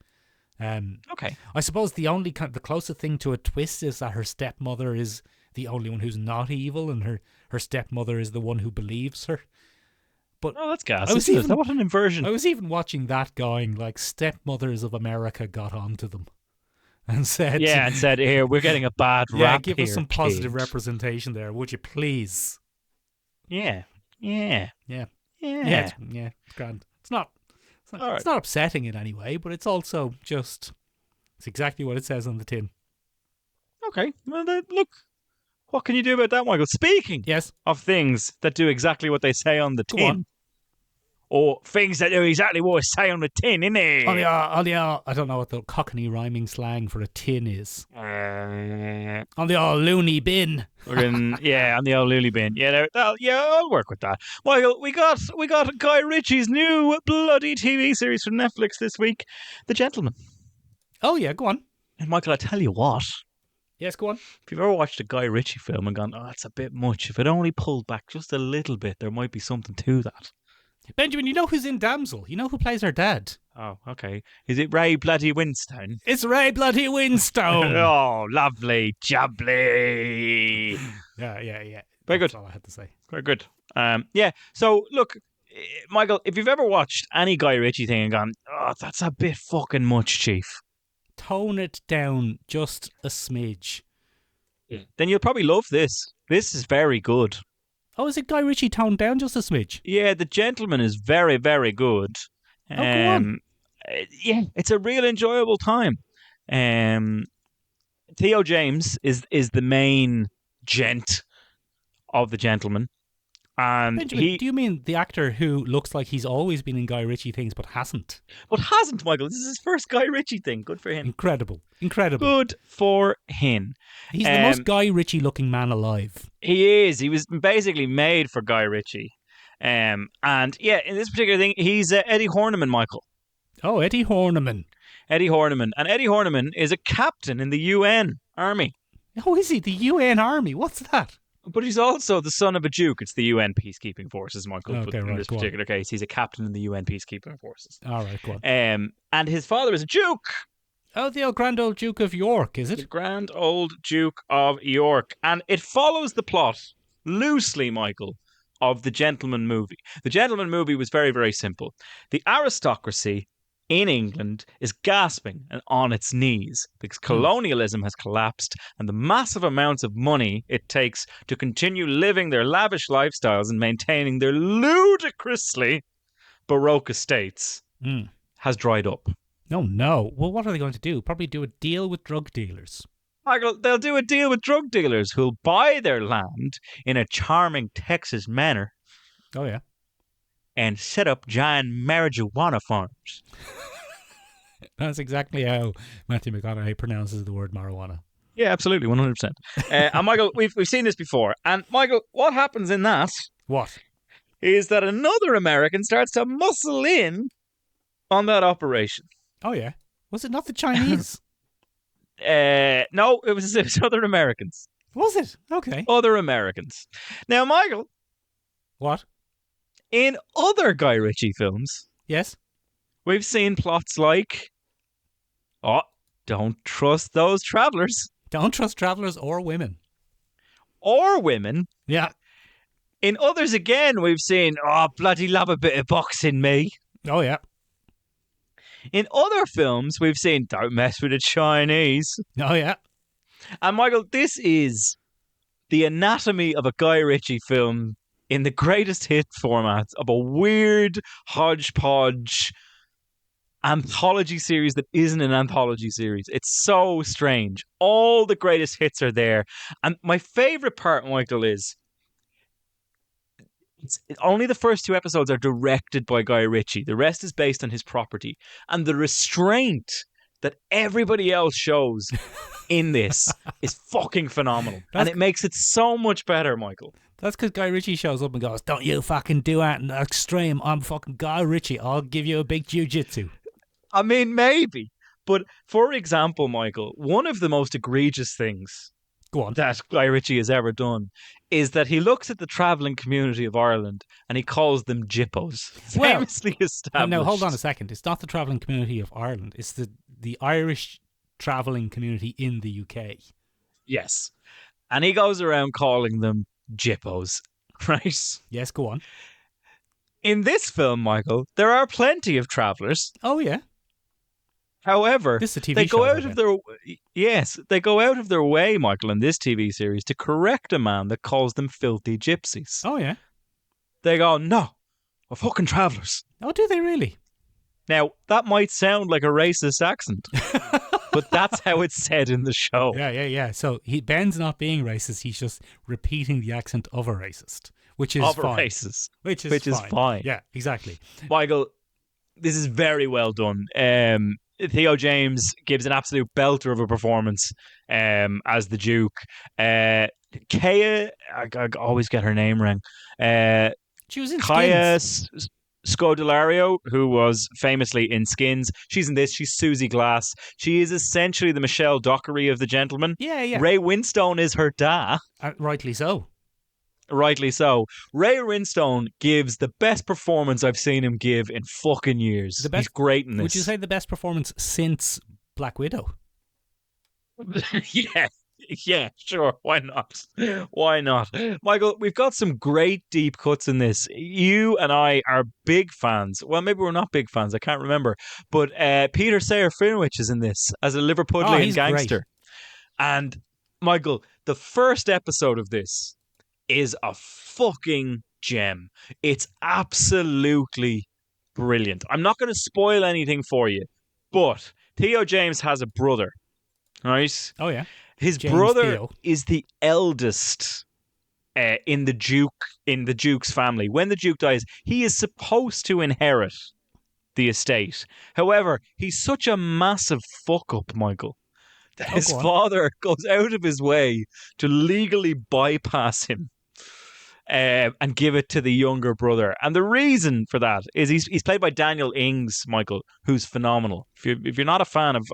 Okay. I suppose the closest thing to a twist is that her stepmother is the only one who's not evil, and her stepmother is the one who believes her. But Oh, that's gas. I was Isn't it? even- What an inversion. I was even watching that going, like, stepmothers of America got onto them and said, Yeah, and said, "Here, we're getting a bad yeah, rap give here, us some positive kid." representation there, would you please? Yeah. Yeah. Yeah. It's grand. It's not All right. it's not upsetting in any way, but it's also just, it's exactly what it says on the tin. Okay. Well, then, look, what can you do about that, Michael? Speaking Yes. of things that do exactly what they say on the Go tin, on. or things that do exactly what it say on the tin, innit? I don't know what the Cockney rhyming slang for a tin is. Uh, On the old loony bin. on the old Lily bin. Yeah, I'll work with that. Michael, we got Guy Ritchie's new bloody TV series from Netflix this week, The Gentleman. Oh yeah, go on. And Michael, I tell you what, Yes, go on. if you've ever watched a Guy Ritchie film and gone, "Oh, it's a bit much," if it only pulled back just a little bit, there might be something to that. Benjamin, you know who's in Damsel? You know who plays her dad? Oh, okay. Is it Ray Bloody Winstone? It's Ray Bloody Winstone. Oh, lovely, jubbly. Yeah. Very good. That's all I had to say. Very good. Yeah. So look, Michael, if you've ever watched any Guy Ritchie thing and gone, "Oh, that's a bit fucking much, Chief," Tone it down just a smidge. then you'll probably love this. This is very good. Oh, is it Guy Ritchie toned down just a smidge? Yeah, The Gentleman is very, very good. Oh, go on. Yeah, it's a real enjoyable time. Theo James is the main gent of The Gentleman. And Benjamin, do you mean the actor who looks like he's always been in Guy Ritchie things but hasn't? But hasn't, Michael. This is his first Guy Ritchie thing. Good for him. Incredible. Good for him. He's the most Guy Ritchie looking man alive. He is. He was basically made for Guy Ritchie. And yeah, in this particular thing, he's Eddie Horniman, Michael. Oh, Eddie Horniman. Eddie Horniman. And Eddie Horniman is a captain in the UN Army. Oh, is he? The UN Army? What's that? But he's also the son of a duke. It's the UN peacekeeping forces, Michael. Okay, but in right, this go on. particular case, he's a captain in the UN peacekeeping forces. All right, go on. And his father is a duke. Oh, the old Grand Old Duke of York, is The it? Grand Old Duke of York. And it follows the plot, loosely, Michael, of The Gentleman movie. The Gentleman movie was very, very simple. The aristocracy in England is gasping and on its knees because colonialism has collapsed and the massive amounts of money it takes to continue living their lavish lifestyles and maintaining their ludicrously Baroque estates has dried up. No. Well, what are they going to do? Probably do a deal with drug dealers. Michael, they'll do a deal with drug dealers who'll buy their land in a charming Texas manner Oh, yeah. and set up giant marijuana farms. That's exactly how Matthew McConaughey pronounces the word marijuana. Yeah, absolutely, 100%. And Michael, we've seen this before. And Michael, what happens in that What? is that another American starts to muscle in on that operation. Oh, yeah. Was it not the Chinese? No, it was other Americans. Was it? Okay. Other Americans. Now, Michael, What? In other Guy Ritchie films, Yes. we've seen plots like, oh, don't trust those travelers Don't trust travelers or women. or women. Yeah. In others, again, we've seen, oh, bloody love a bit of boxing, me. Oh, yeah. In other films, we've seen, don't mess with the Chinese. Oh, yeah. And Michael, this is the anatomy of a Guy Ritchie film in the greatest hit format of a weird hodgepodge anthology series that isn't an anthology series. It's so strange. All the greatest hits are there. And my favorite part, Michael, is only the first 2 episodes are directed by Guy Ritchie. The rest is based on his property. And the restraint that everybody else shows in this is fucking phenomenal. And it makes it so much better, Michael. That's because Guy Ritchie shows up and goes, don't you fucking do that in extreme. I'm fucking Guy Ritchie. I'll give you a big jiu-jitsu. I mean, maybe. But for example, Michael, one of the most egregious things Go on. that Guy Ritchie has ever done is that he looks at the travelling community of Ireland and he calls them jippos. Well, Famously established. No, hold on a second. It's not the travelling community of Ireland. It's the Irish travelling community in the UK. Yes. And he goes around calling them jippos, right? Yes, go on. In this film, Michael, there are plenty of travellers. Oh, yeah. However, This is a TV they go show, out of their they go out of their way, Michael, in this TV series to correct a man that calls them filthy gypsies. Oh, yeah. They go, no, we're fucking travellers. Oh, do they really? Now, that might sound like a racist accent, but that's how it's said in the show. Yeah. So Ben's not being racist. He's just repeating the accent of a racist, which is Of a fine. racist. Which is fine. Yeah, exactly. Michael, this is very well done. Theo James gives an absolute belter of a performance as the Duke. Kaya, I always get her name wrong. She was in Kaya Skins. Scodelario, who was famously in Skins. She's in this. She's Susie Glass. She is essentially the Michelle Dockery of The Gentleman. Yeah. Ray Winstone is her da. Rightly so. Rightly so. Ray Winstone gives the best performance I've seen him give in fucking years. He's great in this. Would you say the best performance since Black Widow? Yeah, sure. Why not? Why not? Michael, we've got some great deep cuts in this. You and I are big fans. Well, maybe we're not big fans. I can't remember. But Peter Sayer Finwich is in this as a Liverpudlian he's gangster. great. And, Michael, the first episode of this is a fucking gem. It's absolutely brilliant. I'm not going to spoil anything for you, but Theo James has a brother, right? Oh, yeah. His James brother Theo. is the eldest in the Duke's family. When the Duke dies, he is supposed to inherit the estate. However, he's such a massive fuck up, Michael, that his father goes out of his way to legally bypass him and give it to the younger brother. And the reason for that is he's played by Daniel Ings, Michael, who's phenomenal. If you're not a fan of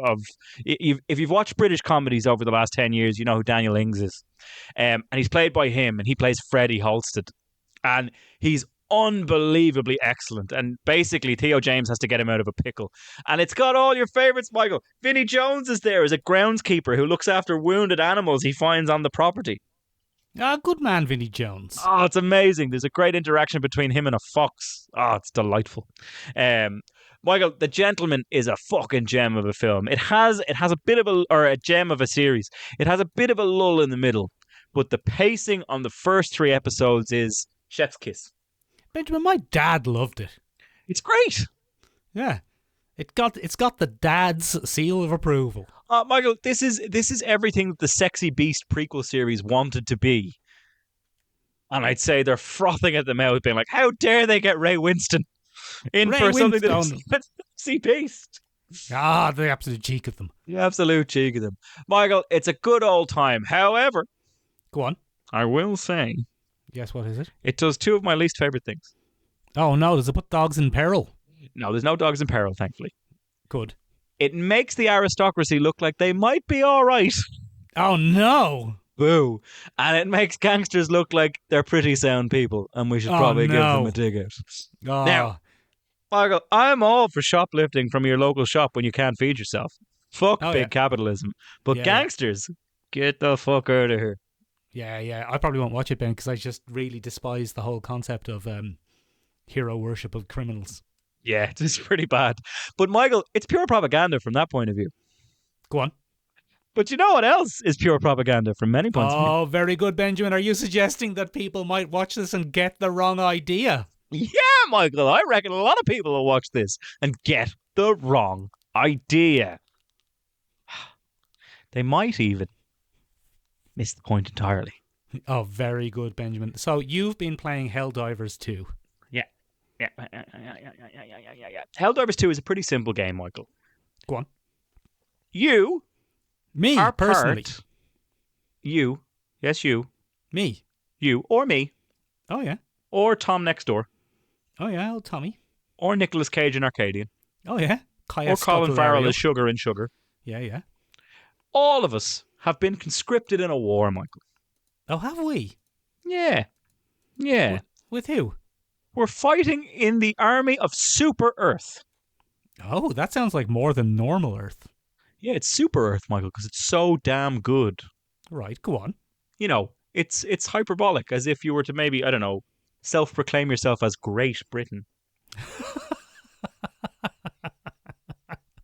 if you've watched British comedies over the last 10 years, you know who Daniel Ings is. And he's played by him, and he plays Freddie Halstead. And he's unbelievably excellent. And basically, Theo James has to get him out of a pickle. And it's got all your favourites, Michael. Vinnie Jones is there as a groundskeeper who looks after wounded animals he finds on the property. Ah, good man, Vinnie Jones. Oh, it's amazing. There's a great interaction between him and a fox. Oh, it's delightful. Michael, The Gentleman is a fucking gem of a film. It has a bit of a gem of a series. It has a bit of a lull in the middle, but the pacing on the first 3 episodes is chef's kiss. Benjamin, my dad loved it. It's great. Yeah. It's got the dad's seal of approval. Michael, this is everything that the Sexy Beast prequel series wanted to be. And I'd say they're frothing at the mouth, being like, how dare they get Ray Winston in Ray for something Winstone. that's Sexy Beast? Ah, the absolute cheek of them. The absolute cheek of them. Michael, it's a good old time. However, Go on. I will say, Guess what is it? it does 2 of my least favourite things. Oh no, does it put dogs in peril? No, there's no dogs in peril, thankfully. Good. It makes the aristocracy look like they might be all right. Oh no. Boo. And it makes gangsters look like they're pretty sound people, and we should Oh, probably give them no. a ticket. Oh, Now, Michael, I'm all for shoplifting from your local shop when you can't feed yourself. Fuck Oh, big yeah. capitalism. But Yeah, yeah. gangsters, get the fuck out of here. yeah. I probably won't watch it, Ben, because I just really despise the whole concept of hero worship of criminals. Yeah, it's pretty bad. But Michael, it's pure propaganda from that point of view. Go on. But you know what else is pure propaganda from many points of view? Oh, very good, Benjamin. Are you suggesting that people might watch this and get the wrong idea? Yeah, Michael, I reckon a lot of people will watch this and get the wrong idea. They might even miss the point entirely. Oh, very good, Benjamin. So you've been playing Helldivers 2. Yeah. Helldivers 2 is a pretty simple game, Michael. Go on. You Me, are personally. part... You. Yes, you. Me. You. Or me. Oh, yeah. Or Tom next door. Oh, yeah, old Tommy. Or Nicolas Cage in Arcadian. Oh, yeah. Or Colin Farrell as Sugar in Sugar. Yeah, yeah. All of us have been conscripted in a war, Michael. Oh, have we? Yeah. Yeah. With who? We're fighting in the army of Super Earth. Oh, that sounds like more than normal Earth. Yeah, it's Super Earth, Michael, because it's so damn good. Right, go on. You know, it's hyperbolic, as if you were to maybe, I don't know, self-proclaim yourself as Great Britain.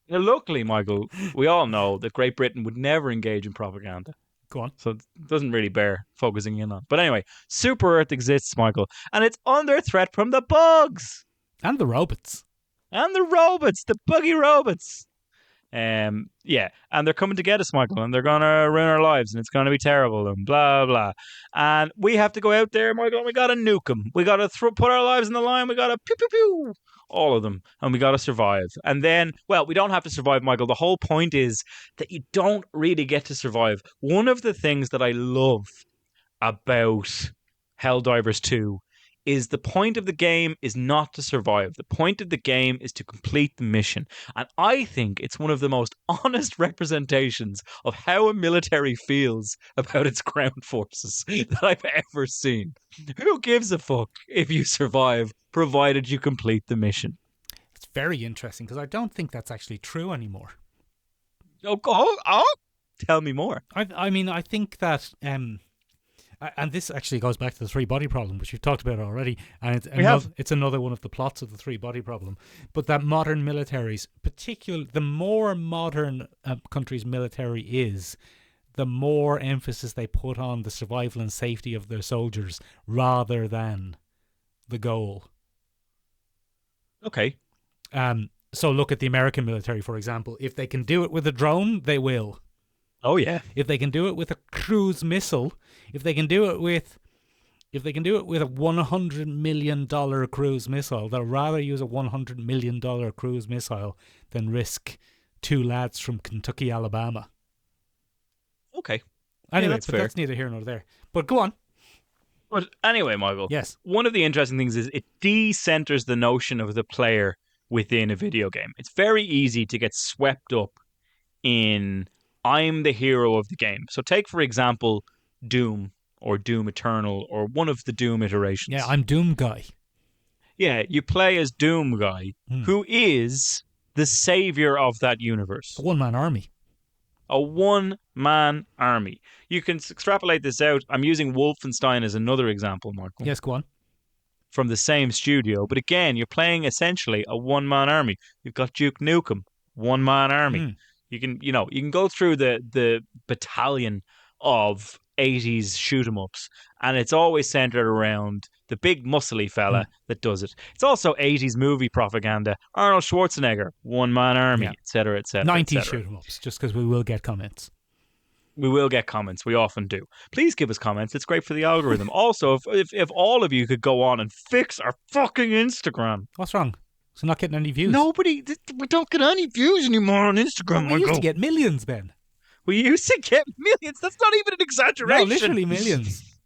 Now, luckily, Michael, we all know that Great Britain would never engage in propaganda. Go on. So it doesn't really bear focusing in on. But anyway, Super Earth exists, Michael, and it's under threat from the bugs. And the robots. And the robots, the buggy robots. Yeah, and they're coming to get us, Michael, and they're gonna ruin our lives, and it's gonna be terrible, and blah blah. And we have to go out there, Michael, and we gotta nuke them. We gotta put our lives in the line. We gotta pew pew pew, all of them, and we gotta survive. And then, well, we don't have to survive, Michael. The whole point is that you don't really get to survive. One of the things that I love about Helldivers 2 is the point of the game is not to survive. The point of the game is to complete the mission. And I think it's one of the most honest representations of how a military feels about its ground forces that I've ever seen. Who gives a fuck if you survive, provided you complete the mission? It's very interesting, because I don't think that's actually true anymore. Oh, tell me more. I mean, I think that... and this actually goes back to the three-body problem, which we've talked about already, and it's another one of the plots of the three-body problem. But that modern militaries, particularly the more modern a country's military is, the more emphasis they put on the survival and safety of their soldiers rather than the goal. Okay. So look at the American military, for example. If they can do it with a drone, they will. Oh yeah. If they can do it with a cruise missile, if they can do it with a $100 million cruise missile, they'll rather use a $100 million cruise missile than risk two lads from Kentucky, Alabama. Okay. Anyway, that's fair. that's neither here nor there. But go on. But anyway, Michael. Yes. One of the interesting things is it decenters the notion of the player within a video game. It's very easy to get swept up in I'm the hero of the game. So take, for example, Doom or Doom Eternal or one of the Doom iterations. Yeah, I'm Doom Guy. Yeah, you play as Doom Guy, who is the savior of that universe. A one-man army. A one-man army. You can extrapolate this out. I'm using Wolfenstein as another example, Michael. Yes, go on. From the same studio. But again, you're playing essentially a one-man army. You've got Duke Nukem, one-man army. You can go through the battalion of 80s shoot 'em ups, and it's always centered around the big muscly fella that does it. It's also 80s movie propaganda. Arnold Schwarzenegger, one-man army, etc., etc. 90s shoot 'em ups, just because we will get comments. We will get comments. We often do. Please give us comments. It's great for the algorithm. Also, if all of you could go on and fix our fucking Instagram. What's wrong? It's not getting any views. We don't get any views anymore on Instagram. We used to get millions, Ben. We used to get millions. That's not even an exaggeration. No, literally millions.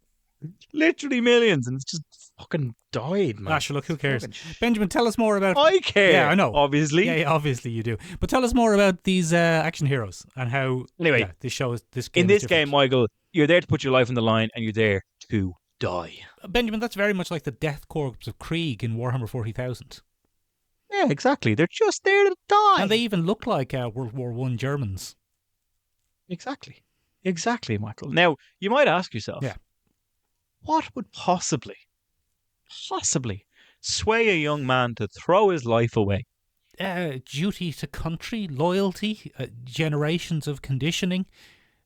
Literally millions. And it's just fucking died, man. Sure, look, who cares? Fucking Benjamin, tell us more about... I care. Yeah, I know. Obviously. Yeah, obviously you do. But tell us more about these action heroes and how Anyway, this show this in game this is game, different. Michael, you're there to put your life on the line, and you're there to die. Benjamin, that's very much like the death corps of Krieg in Warhammer 40,000. Yeah, exactly. They're just there to die. And they even look like World War One Germans. Exactly. Exactly, Michael. Now, you might ask yourself, Yeah. what would possibly sway a young man to throw his life away? Duty to country, loyalty, generations of conditioning,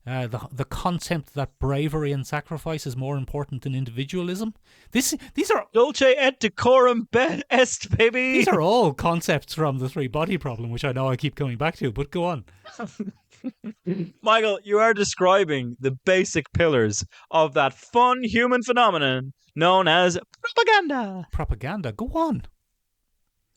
the concept that bravery and sacrifice is more important than individualism. These are Dulce et decorum est, baby. these are all concepts from the Three Body Problem, which I know I keep coming back to. But go on. Michael, you are describing the basic pillars of that fun human phenomenon known as propaganda. Propaganda. Go on.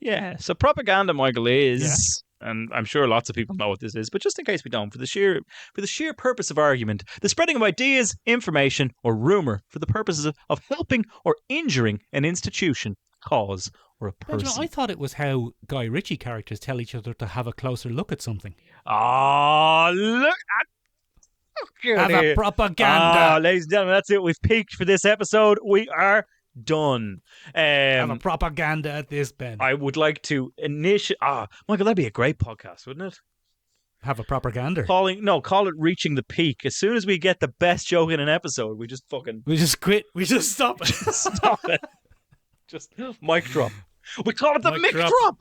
Yeah, so propaganda, Michael, is, and I'm sure lots of people know what this is, but just in case we don't, for the sheer purpose of argument, the spreading of ideas, information, or rumor for the purposes of helping or injuring an institution, cause, or a person. Benjamin, I thought it was how Guy Ritchie characters tell each other to have a closer look at something. Oh, look at Have a propaganda. Ladies and gentlemen, that's it. We've peaked for this episode. We are done. Have a propaganda at this, Ben. I would like to initiate. Michael, that'd be a great podcast, wouldn't it? Have a propaganda. Call it reaching the peak. As soon as we get the best joke in an episode, we just fucking We just quit. We just stop it. stop it. Just mic drop. We call it the Mic mic drop. drop.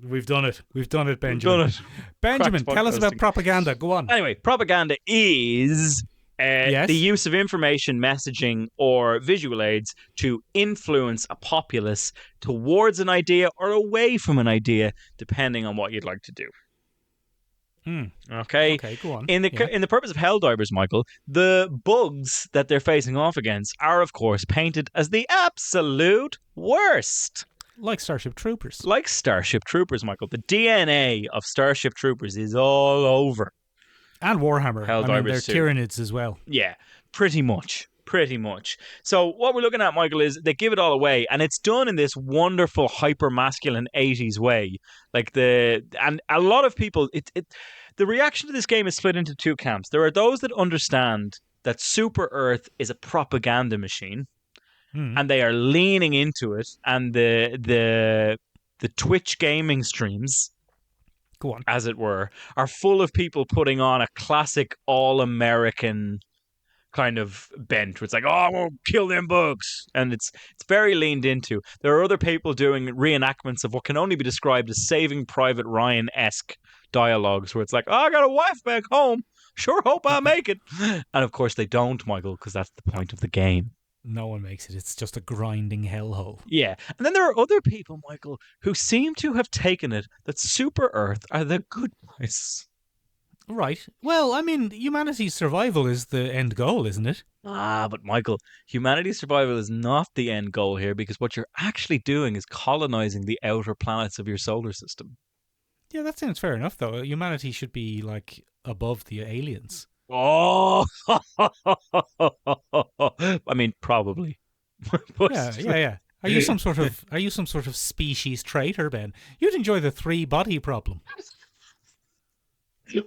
We've done it. We've done it, Benjamin. Done it. Benjamin, Cracked tell us about podcasting. propaganda. Go on. Anyway, propaganda is Yes? the use of information, messaging, or visual aids to influence a populace towards an idea or away from an idea, depending on what you'd like to do. Okay. Okay, go on. In the purpose of Helldivers, Michael, the bugs that they're facing off against are, of course, painted as the absolute worst. Like Starship Troopers. Like Starship Troopers, Michael. The DNA of Starship Troopers is all over. And Warhammer. Helldivers they're too. Tyranids as well. Yeah, pretty much. So what we're looking at, Michael, is they give it all away, and it's done in this wonderful hyper-masculine 80s way. And a lot of people, the reaction to this game is split into two camps. There are those that understand that Super Earth is a propaganda machine, and they are leaning into it, and the Twitch gaming streams, Go on. as it were, are full of people putting on a classic all-American kind of bent where it's like, oh, I won't kill them bugs, and it's very leaned into. There are other people doing reenactments of what can only be described as Saving Private Ryan-esque dialogues where it's like, oh, I got a wife back home, sure hope I make it. And of course they don't, Michael, because that's the point of the game. No one makes it. It's just a grinding hellhole. Yeah. And then there are other people, Michael, who seem to have taken it that Super Earth are the good guys. Right. Well, I mean, humanity's survival is the end goal, isn't it? But Michael, humanity's survival is not the end goal here, because what you're actually doing is colonizing the outer planets of your solar system. Yeah, that sounds fair enough, though. Humanity should be, like, above the aliens. Oh, I mean, probably. But- Yeah. Are you some sort of species traitor, Ben? You'd enjoy the three-body problem.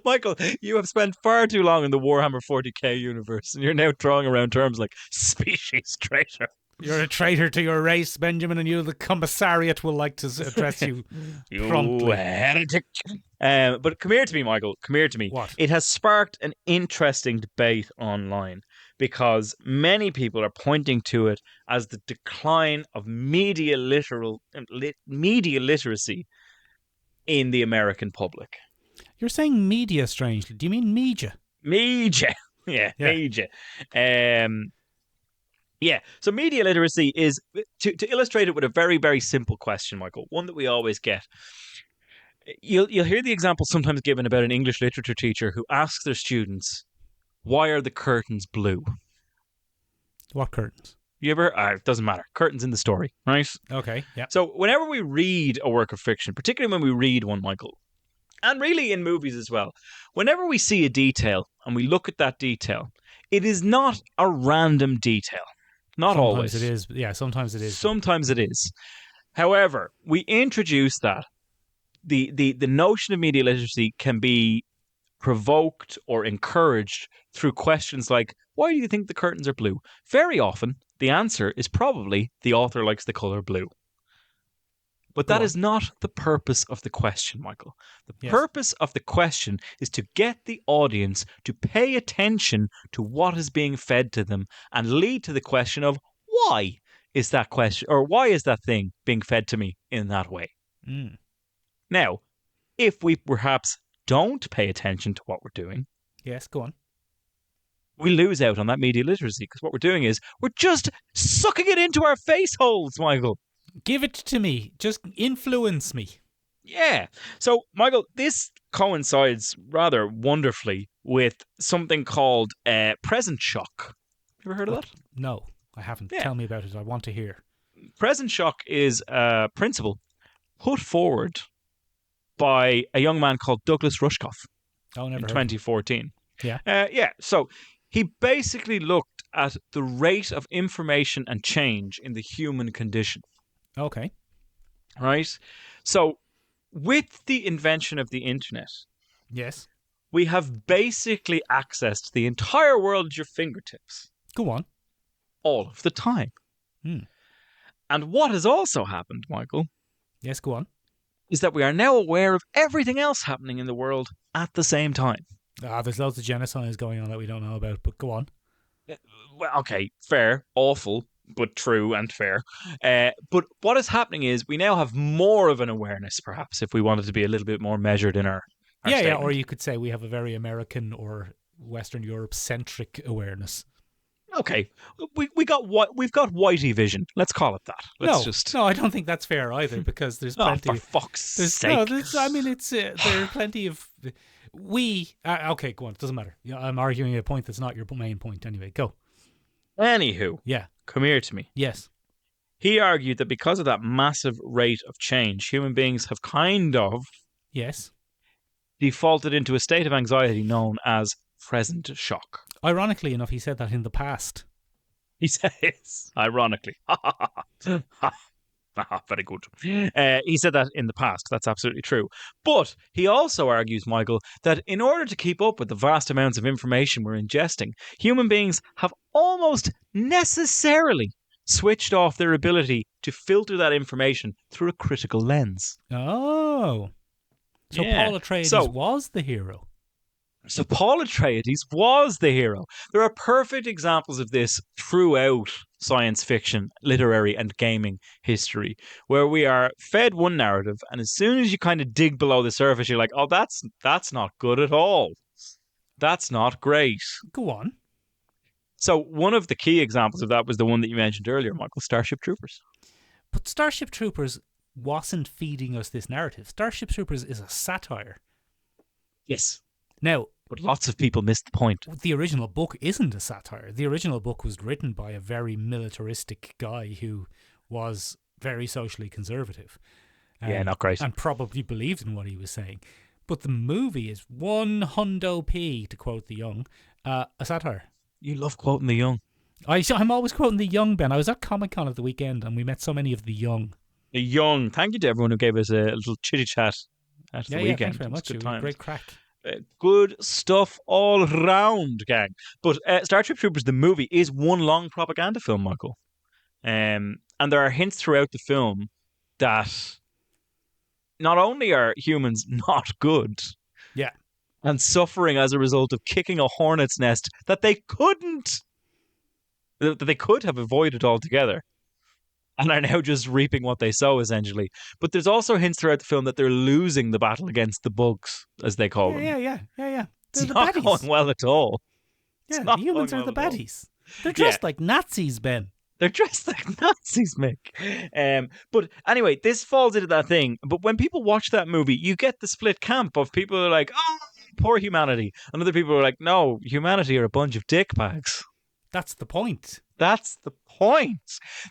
Michael, you have spent far too long in the Warhammer 40k universe, and you're now throwing around terms like species traitor. You're a traitor to your race, Benjamin, and the commissariat will like to address you promptly. You heretic. But come here to me, Michael. Come here to me. What? It has sparked an interesting debate online because many people are pointing to it as the decline of media literacy in the American public. You're saying media, strangely. Do you mean media? Media. Yeah. Media. Yeah, so media literacy is, to illustrate it with a very, very simple question, Michael, one that we always get. You'll hear the example sometimes given about an English literature teacher who asks their students, why are the curtains blue? What curtains? You ever? It doesn't matter. Curtains in the story, right? Okay, yeah. So whenever we read a work of fiction, particularly when we read one, Michael, and really in movies as well, whenever we see a detail and we look at that detail, it is not a random detail. Not Sometimes always. it is. Yeah, sometimes it is. Sometimes it is. However, we introduce that the notion of media literacy can be provoked or encouraged through questions like, why do you think the curtains are blue? Very often, the answer is probably the author likes the color blue. But Go that on. is not the purpose of the question, Michael. The Yes. purpose of the question is to get the audience to pay attention to what is being fed to them and lead to the question of why is that question, or why is that thing being fed to me in that way? Mm. Now, if we perhaps don't pay attention to what we're doing, Yes, go on. we lose out on that media literacy, because what we're doing is we're just sucking it into our face holes, Michael. Give it to me. Just influence me. Yeah. So, Michael, this coincides rather wonderfully with something called present shock. You ever heard of that? No, I haven't. Yeah. Tell me about it. I want to hear. Present shock is a principle put forward by a young man called Douglas Rushkoff Oh, never in heard. 2014. Yeah. So he basically looked at the rate of information and change in the human condition, Okay. right? So with the invention of the internet, Yes. we have basically accessed the entire world at your fingertips Go on. all of the time. Hmm. And what has also happened, Michael, Yes, go on. is that we are now aware of everything else happening in the world at the same time. There's loads of genocides going on that we don't know about, but go on. Well, okay, fair, awful, but true and fair. But what is happening is we now have more of an awareness, perhaps, if we wanted to be a little bit more measured in our Yeah, statement. or you could say we have a very American or Western Europe centric awareness. Okay, we've got whitey vision. Let's call it that. No, I don't think that's fair either, because there's Oh, plenty. for fuck's sake! No, there are plenty of okay, go on. It doesn't matter. Yeah, I'm arguing a point that's not your main point. Anyway, go. Anywho, Yeah. come here to me. Yes. He argued that because of that massive rate of change, human beings have kind of Yes. defaulted into a state of anxiety known as present shock. Ironically enough, he said that in the past. He says, ironically. Very good. He said that in the past. That's absolutely true. But he also argues, Michael, that in order to keep up with the vast amounts of information we're ingesting, human beings have almost necessarily switched off their ability to filter that information through a critical lens. Oh. So Yeah. Paul Atreides So- was the hero. So Paul Atreides was the hero. There are perfect examples of this throughout science fiction, literary, and gaming history, where we are fed one narrative, and as soon as you kind of dig below the surface, you're like, oh, that's not good at all. That's not great. Go on. So one of the key examples of that was the one that you mentioned earlier, Michael, Starship Troopers. But Starship Troopers wasn't feeding us this narrative. Starship Troopers is a satire. Yes. Now, But lots of people missed the point. the original book isn't a satire. The original book was written by a very militaristic guy who was very socially conservative. Yeah, not great. And probably believed in what he was saying. But the movie is one hundo p, to quote the young, a satire. You love quoting the young. I'm always quoting the young, Ben. I was at Comic-Con at the weekend and we met so many of the young. The young. Thank you to everyone who gave us a little chitty chat at the Yeah, weekend. thanks very It was much. good It was times. a great crack. Good stuff all round, gang. But Starship Troopers, the movie, is one long propaganda film, Michael. And there are hints throughout the film that not only are humans not good, Yeah. and suffering as a result of kicking a hornet's nest that they could have avoided altogether, and are now just reaping what they sow, essentially. But there's also hints throughout the film that they're losing the battle against the bugs, as they call them. Yeah. They're It's the not baddies. going well at all. It's Yeah, not the humans going are the well at all. baddies. They're dressed like Nazis, Ben. They're dressed like Nazis, Mick. But anyway, this falls into that thing. But when people watch that movie, you get the split camp of people who are like, oh, poor humanity. And other people are like, no, humanity are a bunch of dickbags. That's the point. That's the point.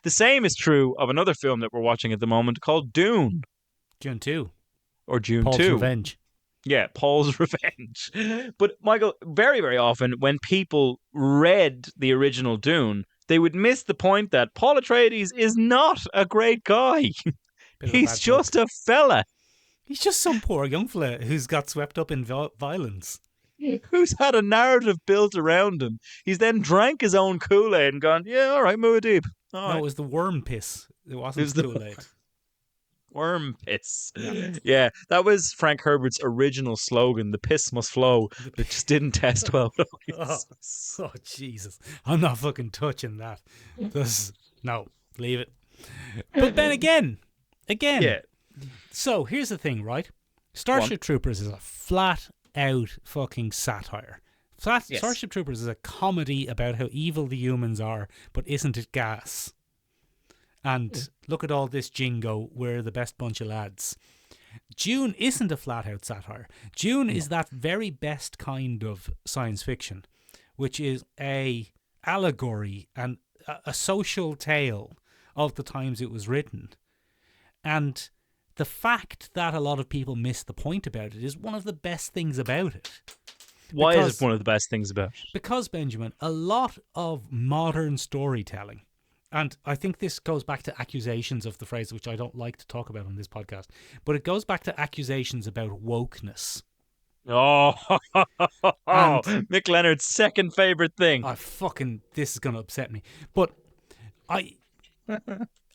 The same is true of another film that we're watching at the moment called Dune. June 2. Or June Paul's 2. Revenge. Yeah, Paul's Revenge. But Michael, very, very often when people read the original Dune, they would miss the point that Paul Atreides is not a great guy. Bit of a He's bad just book. a fella He's just some poor young fella who's got swept up in violence. who's had a narrative built around him. He's then drank his own Kool-Aid and gone, yeah, all right, Muad'Dib. All No, right. it was the worm piss. It It wasn't was the- Kool-Aid. Worm piss. Yeah, that was Frank Herbert's original slogan, the piss must flow, but it just didn't test well. Oh, oh, Jesus. I'm not fucking touching that. No, leave it. But then again. Yeah. So, here's the thing, right? Starship Troopers is a flat-out fucking satire. Yes. Starship Troopers is a comedy about how evil the humans are, but isn't it gas? And look at all this jingo, we're the best bunch of lads. Dune isn't a flat-out satire. Dune is that very best kind of science fiction, which is a allegory and a social tale of the times it was written. And the fact that a lot of people miss the point about it is one of the best things about it. Why is it one of the best things about it? Because, Benjamin, a lot of modern storytelling, and I think this goes back to accusations of the phrase, which I don't like to talk about on this podcast, but it goes back to accusations about wokeness. Oh, And- Mick Leonard's second favourite thing. This is going to upset me. But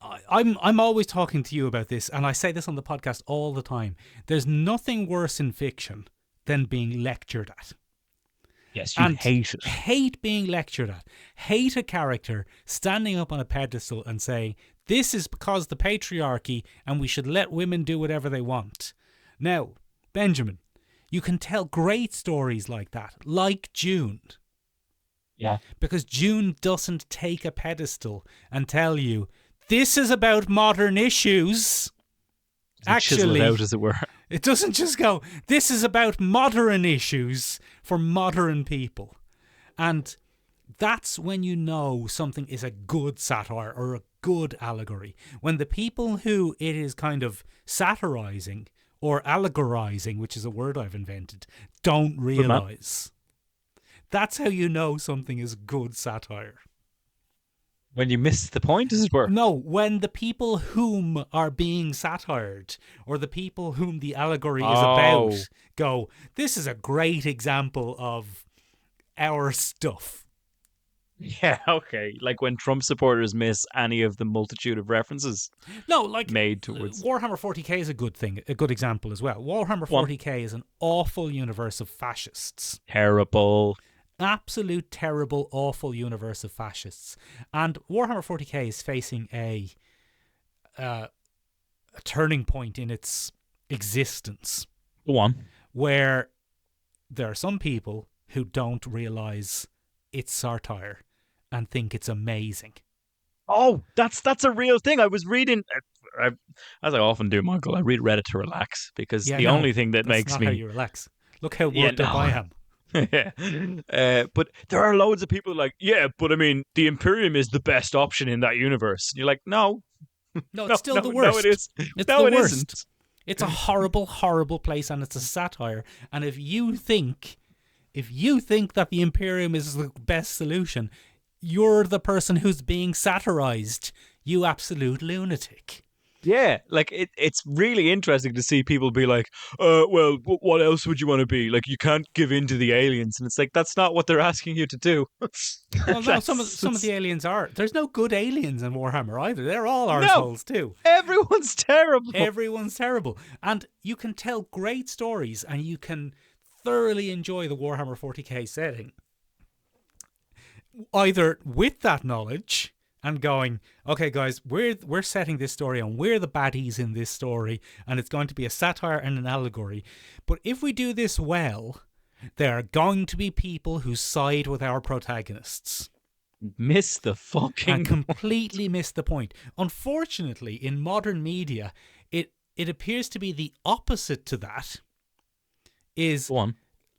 I'm always talking to you about this, and I say this on the podcast all the time. There's nothing worse in fiction than being lectured at. Yes, you hate it. Hate being lectured at. Hate a character standing up on a pedestal and saying, this is because the patriarchy and we should let women do whatever they want. Now, Benjamin, you can tell great stories like that, like Dune. Yeah. Because Dune doesn't take a pedestal and tell you, this is about modern issues. Chisel it out, as it were. It doesn't just go, this is about modern issues for modern people. And that's when you know something is a good satire or a good allegory. When the people who it is kind of satirizing or allegorizing, which is a word I've invented, don't realize. That's how you know something is good satire. When you miss the point, as it were. No, when the people whom are being satired or the people whom the allegory is about go, this is a great example of our stuff. Yeah, okay. Like when Trump supporters miss any of the multitude of references made towards Warhammer 40k is a good example as well. Warhammer 40k is an awful universe of fascists. Terrible. Absolute terrible, awful universe of fascists. And Warhammer 40k is facing a turning point in its existence. Go on. Where there are some people who don't realise it's satire and think it's amazing. Oh, that's a real thing. I was reading, as I often do, Michael, I read Reddit to relax because only thing that makes not me... how you relax. Look how worked up I am. But there are loads of people like, but I mean, the Imperium is the best option in that universe. And you're like, no. No, it's still the worst. No, it is. It's no, the it worst. isn't. It's a horrible, horrible place, and it's a satire. And if you think that the Imperium is the best solution, you're the person who's being satirized. You absolute lunatic. Yeah, like it's really interesting to see people be like, well, what else would you want to be? Like, you can't give in to the aliens. And it's like, that's not what they're asking you to do. Well, no, some of the aliens are. There's no good aliens in Warhammer either. They're all arseholes too. Everyone's terrible. Everyone's terrible. And you can tell great stories and you can thoroughly enjoy the Warhammer 40k setting. Either with that knowledge and going, okay, guys, we're setting this story and we're the baddies in this story and it's going to be a satire and an allegory. But if we do this well, there are going to be people who side with our protagonists. Miss the fucking and completely miss the point. Unfortunately, in modern media, it appears to be the opposite to that. Is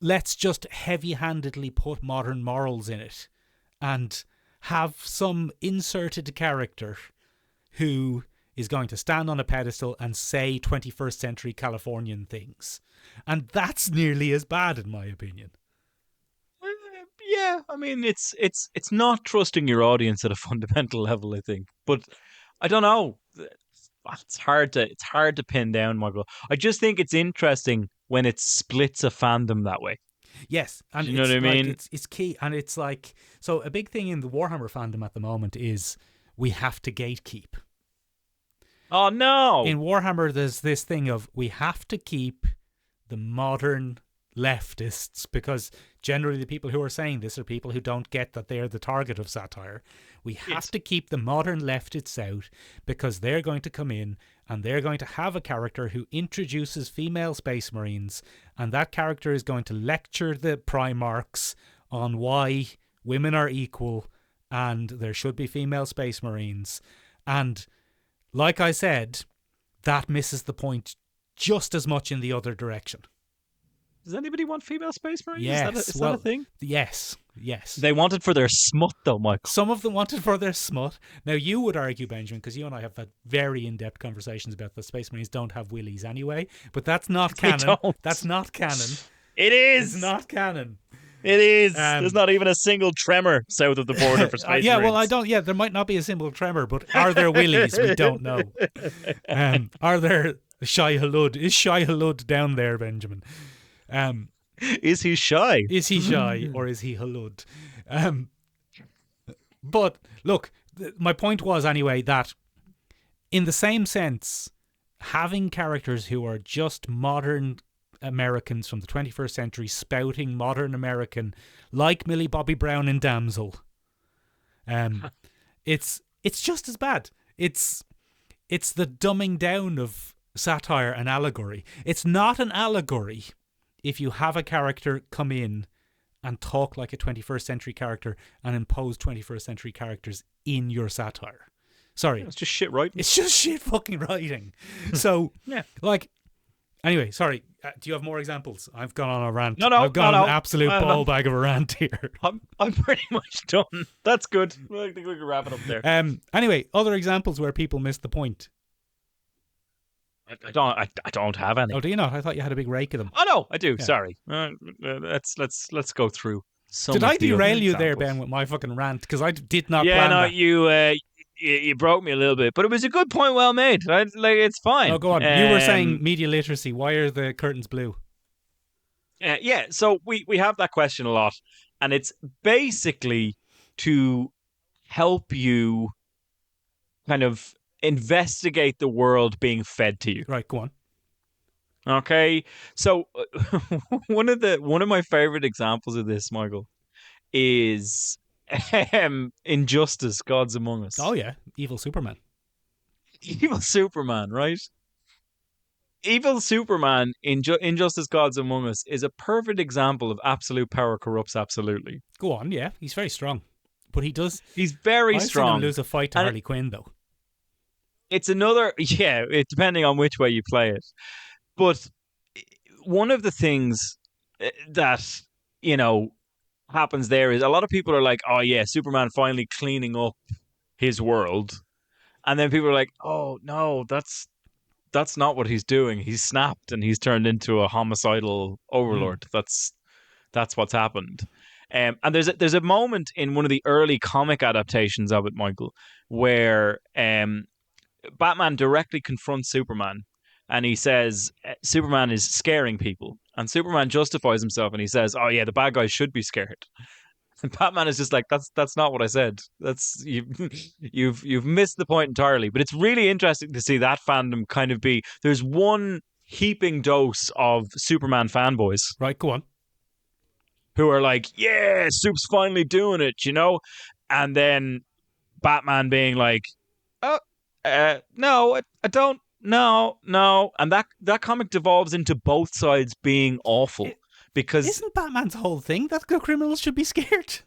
let's just heavy-handedly put modern morals in it and have some inserted character who is going to stand on a pedestal and say 21st century Californian things. And that's nearly as bad, in my opinion. Yeah, I mean, it's not trusting your audience at a fundamental level, I think. But I don't know. It's hard to pin down, Michael. I just think it's interesting when it splits a fandom that way. Yes, and Do you know it's what I like mean? it's key, and it's like, so a big thing in the Warhammer fandom at the moment is we have to gatekeep. Oh no! In Warhammer, there's this thing of we have to keep the modern leftists, because generally the people who are saying this are people who don't get that they're the target of satire. We have to keep the modern leftists out because they're going to come in and they're going to have a character who introduces female space marines, and that character is going to lecture the Primarchs on why women are equal and there should be female space marines. And like I said, that misses the point just as much in the other direction. Does anybody want female space marines? Yes. Is that a thing? Yes. They want it for their smut, though, Michael. Some of them want it for their smut. Now, you would argue, Benjamin, because you and I have had very in-depth conversations about the Space Marines don't have willies anyway, but that's not They canon. don't. That's not canon. It is. It's not canon. It is. There's not even a single tremor south of the border for space yeah, marines. well, I don't. Yeah, there might not be a single tremor, but are there willies? We don't know. Are there Shai Hulud? Is Shai Hulud down there, Benjamin? Is he shy? Is he shy or is he Hulud? But look, my point was anyway that in the same sense, having characters who are just modern Americans from the 21st century spouting modern American, like Millie Bobby Brown in Damsel, it's just as bad. It's the dumbing down of satire and allegory. It's not an allegory if you have a character come in and talk like a 21st century character and impose 21st century characters in your satire. Sorry. It's just shit writing. It's just shit fucking writing. So, yeah. Like, anyway, sorry. Do you have more examples? I've gone on a rant. No, I've gone no. an absolute ball bag of a rant here. I'm pretty much done. That's good. I think we can wrap it up there. Anyway, other examples where people missed the point. I don't have any. Oh, do you not? I thought you had a big rake of them. Oh no, I do. Yeah. Sorry. Let's go through some. Did of I the derail other you there, examples. Ben, with my fucking rant? Because I did not Yeah, plan no, that. you broke me a little bit, but it was a good point, well made. Like it's fine. No, go on. You were saying media literacy. Why are the curtains blue? Yeah, so we have that question a lot, and it's basically to help you kind of investigate the world being fed to you. Right, go on. Okay, so one of my favorite examples of this, Michael, is Injustice: Gods Among Us. Oh yeah, evil Superman. Evil Superman, right? Evil Superman in Injustice: Gods Among Us is a perfect example of absolute power corrupts absolutely. Go on, yeah, he's very strong, but he does. He's very I've strong. seen him lose a fight to And Harley Quinn, though. It's another, depending on which way you play it. But one of the things that, happens there is a lot of people are like, oh yeah, Superman finally cleaning up his world. And then people are like, oh no, that's not what he's doing. He's snapped and he's turned into a homicidal overlord. That's what's happened. And there's a moment in one of the early comic adaptations of it, Michael, where Batman directly confronts Superman and he says Superman is scaring people, and Superman justifies himself and he says, oh yeah, the bad guys should be scared. And Batman is just like, that's not what I said. That's you've missed the point entirely. But it's really interesting to see that fandom kind of be. There's one heaping dose of Superman fanboys. Right, go on. Who are like, yeah, Soup's finally doing it, and then Batman being like, oh, no, I don't. No, and that comic devolves into both sides being awful. Because isn't Batman's whole thing that the criminals should be scared?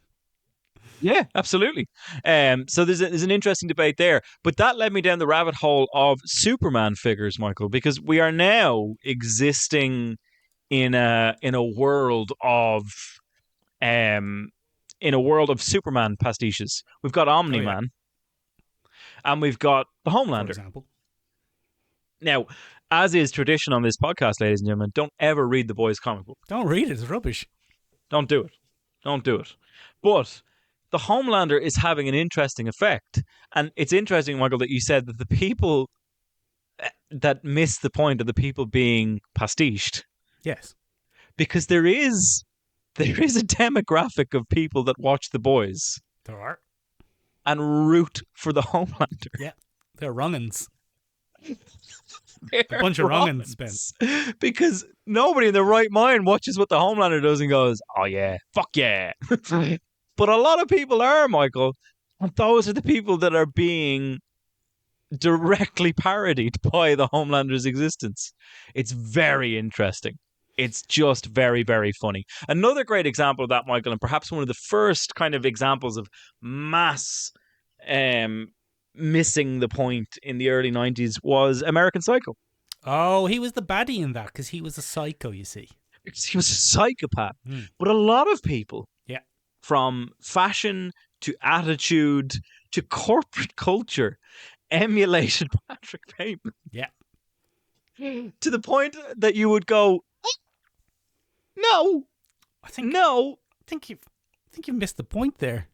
Yeah, absolutely. So there's an interesting debate there, but that led me down the rabbit hole of Superman figures, Michael, because we are now existing in a world of Superman pastiches. We've got Omni-Man, and we've got the Homelander. For example. Now, as is tradition on this podcast, ladies and gentlemen, don't ever read the boys' comic book. Don't read it. It's rubbish. Don't do it. Don't do it. But the Homelander is having an interesting effect. And it's interesting, Michael, that you said that the people that miss the point are the people being pastiched. Yes. Because there is a demographic of people that watch The Boys There are. and root for the Homelander. Yeah. They're wrong'uns. They're A bunch of wrong'uns, Ben. Because nobody in their right mind watches what the Homelander does and goes, oh yeah, fuck yeah. But a lot of people are, Michael. And those are the people that are being directly parodied by the Homelander's existence. It's very interesting. It's just very, very funny. Another great example of that, Michael, and perhaps one of the first kind of examples of mass missing the point in the early 90s was American Psycho. Oh, he was the baddie in that because he was a psycho, you see. He was a psychopath. But a lot of people, Yeah. from fashion to attitude to corporate culture, emulated Patrick Bateman. Yeah. To the point that you would go, no, I think you've missed the point there.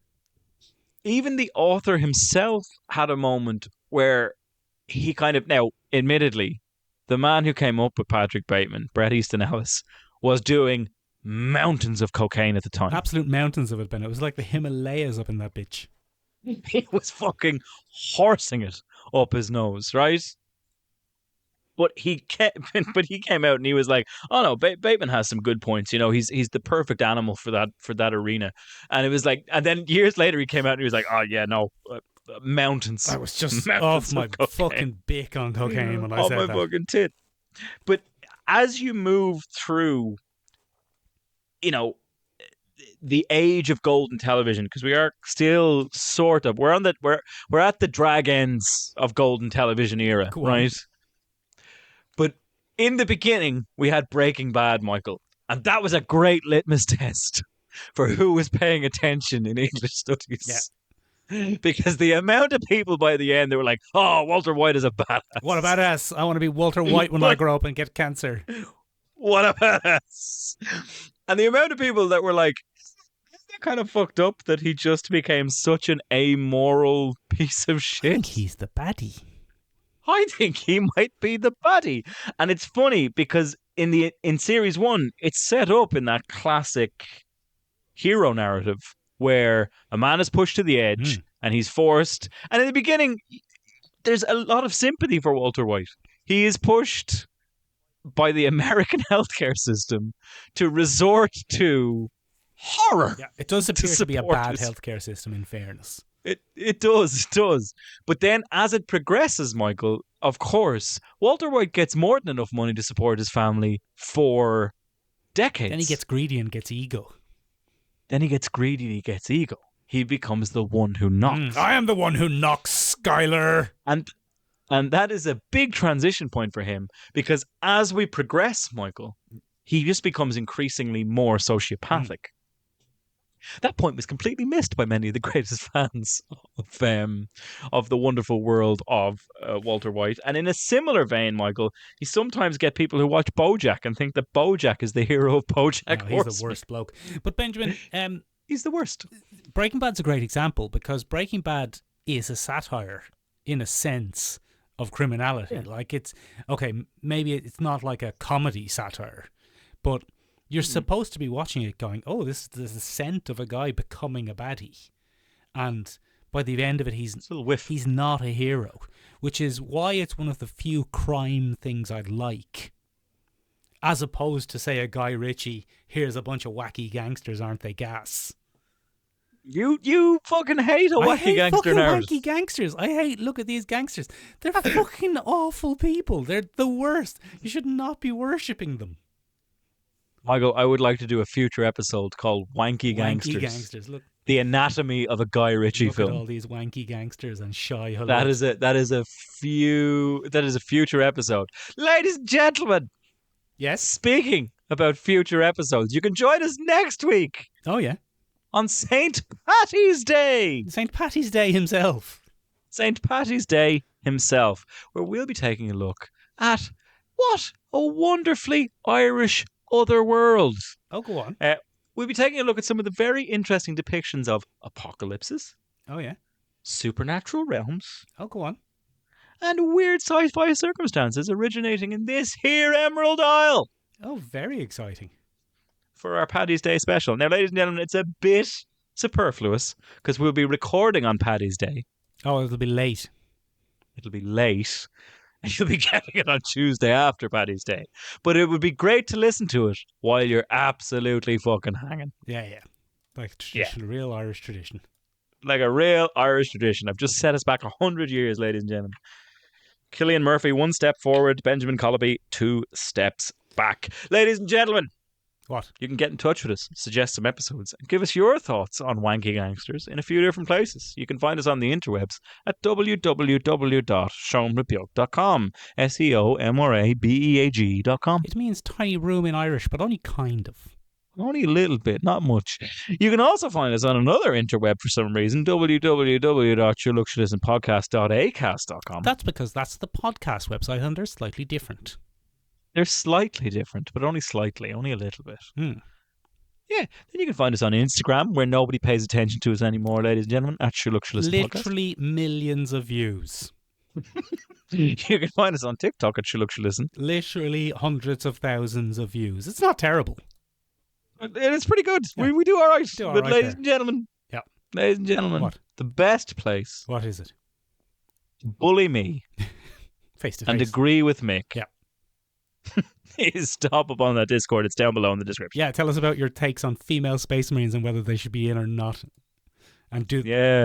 Even the author himself had a moment where he kind of, now, admittedly, the man who came up with Patrick Bateman, Bret Easton Ellis, was doing mountains of cocaine at the time. Absolute mountains of it, Ben. It was like the Himalayas up in that bitch. He was fucking horsing it up his nose, right? But he came out and he was like, "Oh no, Bateman has some good points. You know, he's the perfect animal for that arena." And it was like, and then years later he came out and he was like, "Oh yeah, no, mountains." I was just mountains off my of cocaine. fucking bick on cocaine when I Off said my that. fucking tit. But as you move through, you know, the age of golden television, because we are still sort of we're at the drag ends of golden television era, Go on. right? But in the beginning, we had Breaking Bad, Michael, and that was a great litmus test for who was paying attention in English studies. Yeah. Because the amount of people by the end, they were like, "Oh, Walter White is a badass. What a badass. I want to be Walter White when I grow up and get cancer." What a badass. And the amount of people that were like, "Isn't that kind of fucked up that he just became such an amoral piece of shit?" I think he's the baddie. I think he might be the baddie. And it's funny because in series 1, it's set up in that classic hero narrative where a man is pushed to the edge and he's forced. And in the beginning, there's a lot of sympathy for Walter White. He is pushed by the American healthcare system to resort to horror. Yeah, it does appear to be a support bad his- healthcare system, in fairness. It does. But then as it progresses, Michael, of course, Walter White gets more than enough money to support his family for decades. Then he gets greedy and gets ego. Then he gets greedy and he gets ego. He becomes the one who knocks. I am the one who knocks, Skylar. And that is a big transition point for him because as we progress, Michael, he just becomes increasingly more sociopathic. That point was completely missed by many of the greatest fans of the wonderful world of Walter White. And in a similar vein, Michael, you sometimes get people who watch BoJack and think that BoJack is the hero of BoJack No, he's Horseman. the worst bloke. But Benjamin, He's the worst. Breaking Bad's a great example because Breaking Bad is a satire in a sense of criminality. Yeah. Like it's, okay, maybe it's not like a comedy satire, but you're supposed to be watching it going, oh, this is the scent of a guy becoming a baddie. And by the end of it, It's a little whiff. he's not a hero, which is why it's one of the few crime things I'd like. As opposed to, say, a Guy Ritchie, here's a bunch of wacky gangsters, aren't they gas? You fucking hate a I wacky hate gangster fucking narrative. wacky gangsters. I hate, look at these gangsters. They're fucking awful people. They're the worst. You should not be worshipping them. Michael, I would like to do a future episode called Wanky Gangsters. Wanky gangsters. Look, The anatomy of a Guy Ritchie look at all film. these wanky gangsters and shy hello. That is a future episode. Ladies and gentlemen, Yes? speaking about future episodes, you can join us next week Oh, yeah. on St. Patty's Day. St. Patty's Day himself. St. Patty's Day himself, where we'll be taking a look at what a wonderfully Irish other world. Oh, go on. We'll be taking a look at some of the very interesting depictions of apocalypses, Oh, yeah. supernatural realms, Oh, go on. and weird sci-fi circumstances originating in this here Emerald Isle Oh, very exciting. for our Paddy's Day special. Now, ladies and gentlemen, it's a bit superfluous because we'll be recording on Paddy's Day. Oh, it'll be late. It'll be late, and you'll be getting it on Tuesday after Paddy's Day. But it would be great to listen to it while you're absolutely fucking hanging. Yeah, yeah. Like tradition, real Irish tradition. Like a real Irish tradition. I've just set us back 100 years, ladies and gentlemen. Cillian Murphy, 1 step forward. Benjamin Colby, 2 steps back. Ladies and gentlemen, What? you can get in touch with us, suggest some episodes, and give us your thoughts on Wanky Gangsters in a few different places. You can find us on the interwebs at www.seomrabeag.com, SEOMRABEAG.com. It means tiny room in Irish, but only kind of. Only a little bit, not much. You can also find us on another interweb for some reason, www.yourluxurismpodcast.acast.com. That's because that's the podcast website and they're slightly different. They're slightly different, but only slightly, only a little bit. Hmm. Yeah, then you can find us on Instagram, where nobody pays attention to us anymore, ladies and gentlemen, at Your Luxurious Podcast. Literally millions of views. You can find us on TikTok at Your Luxurious. Literally hundreds of thousands of views. It's not terrible. It's pretty good. Yeah. We do all right. Do all But right ladies there. and gentlemen, Yeah. ladies and gentlemen, What? the best place What is it? to bully me Face to and face. agree with Mick Yeah. is to hop up on that Discord. It's down below in the description. Yeah, tell us about your takes on female space marines and whether they should be in or not. And do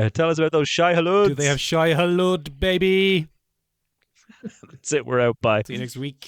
Tell us about those shy haloods. they have shy halud, baby? That's it. We're out. Bye. See you next week.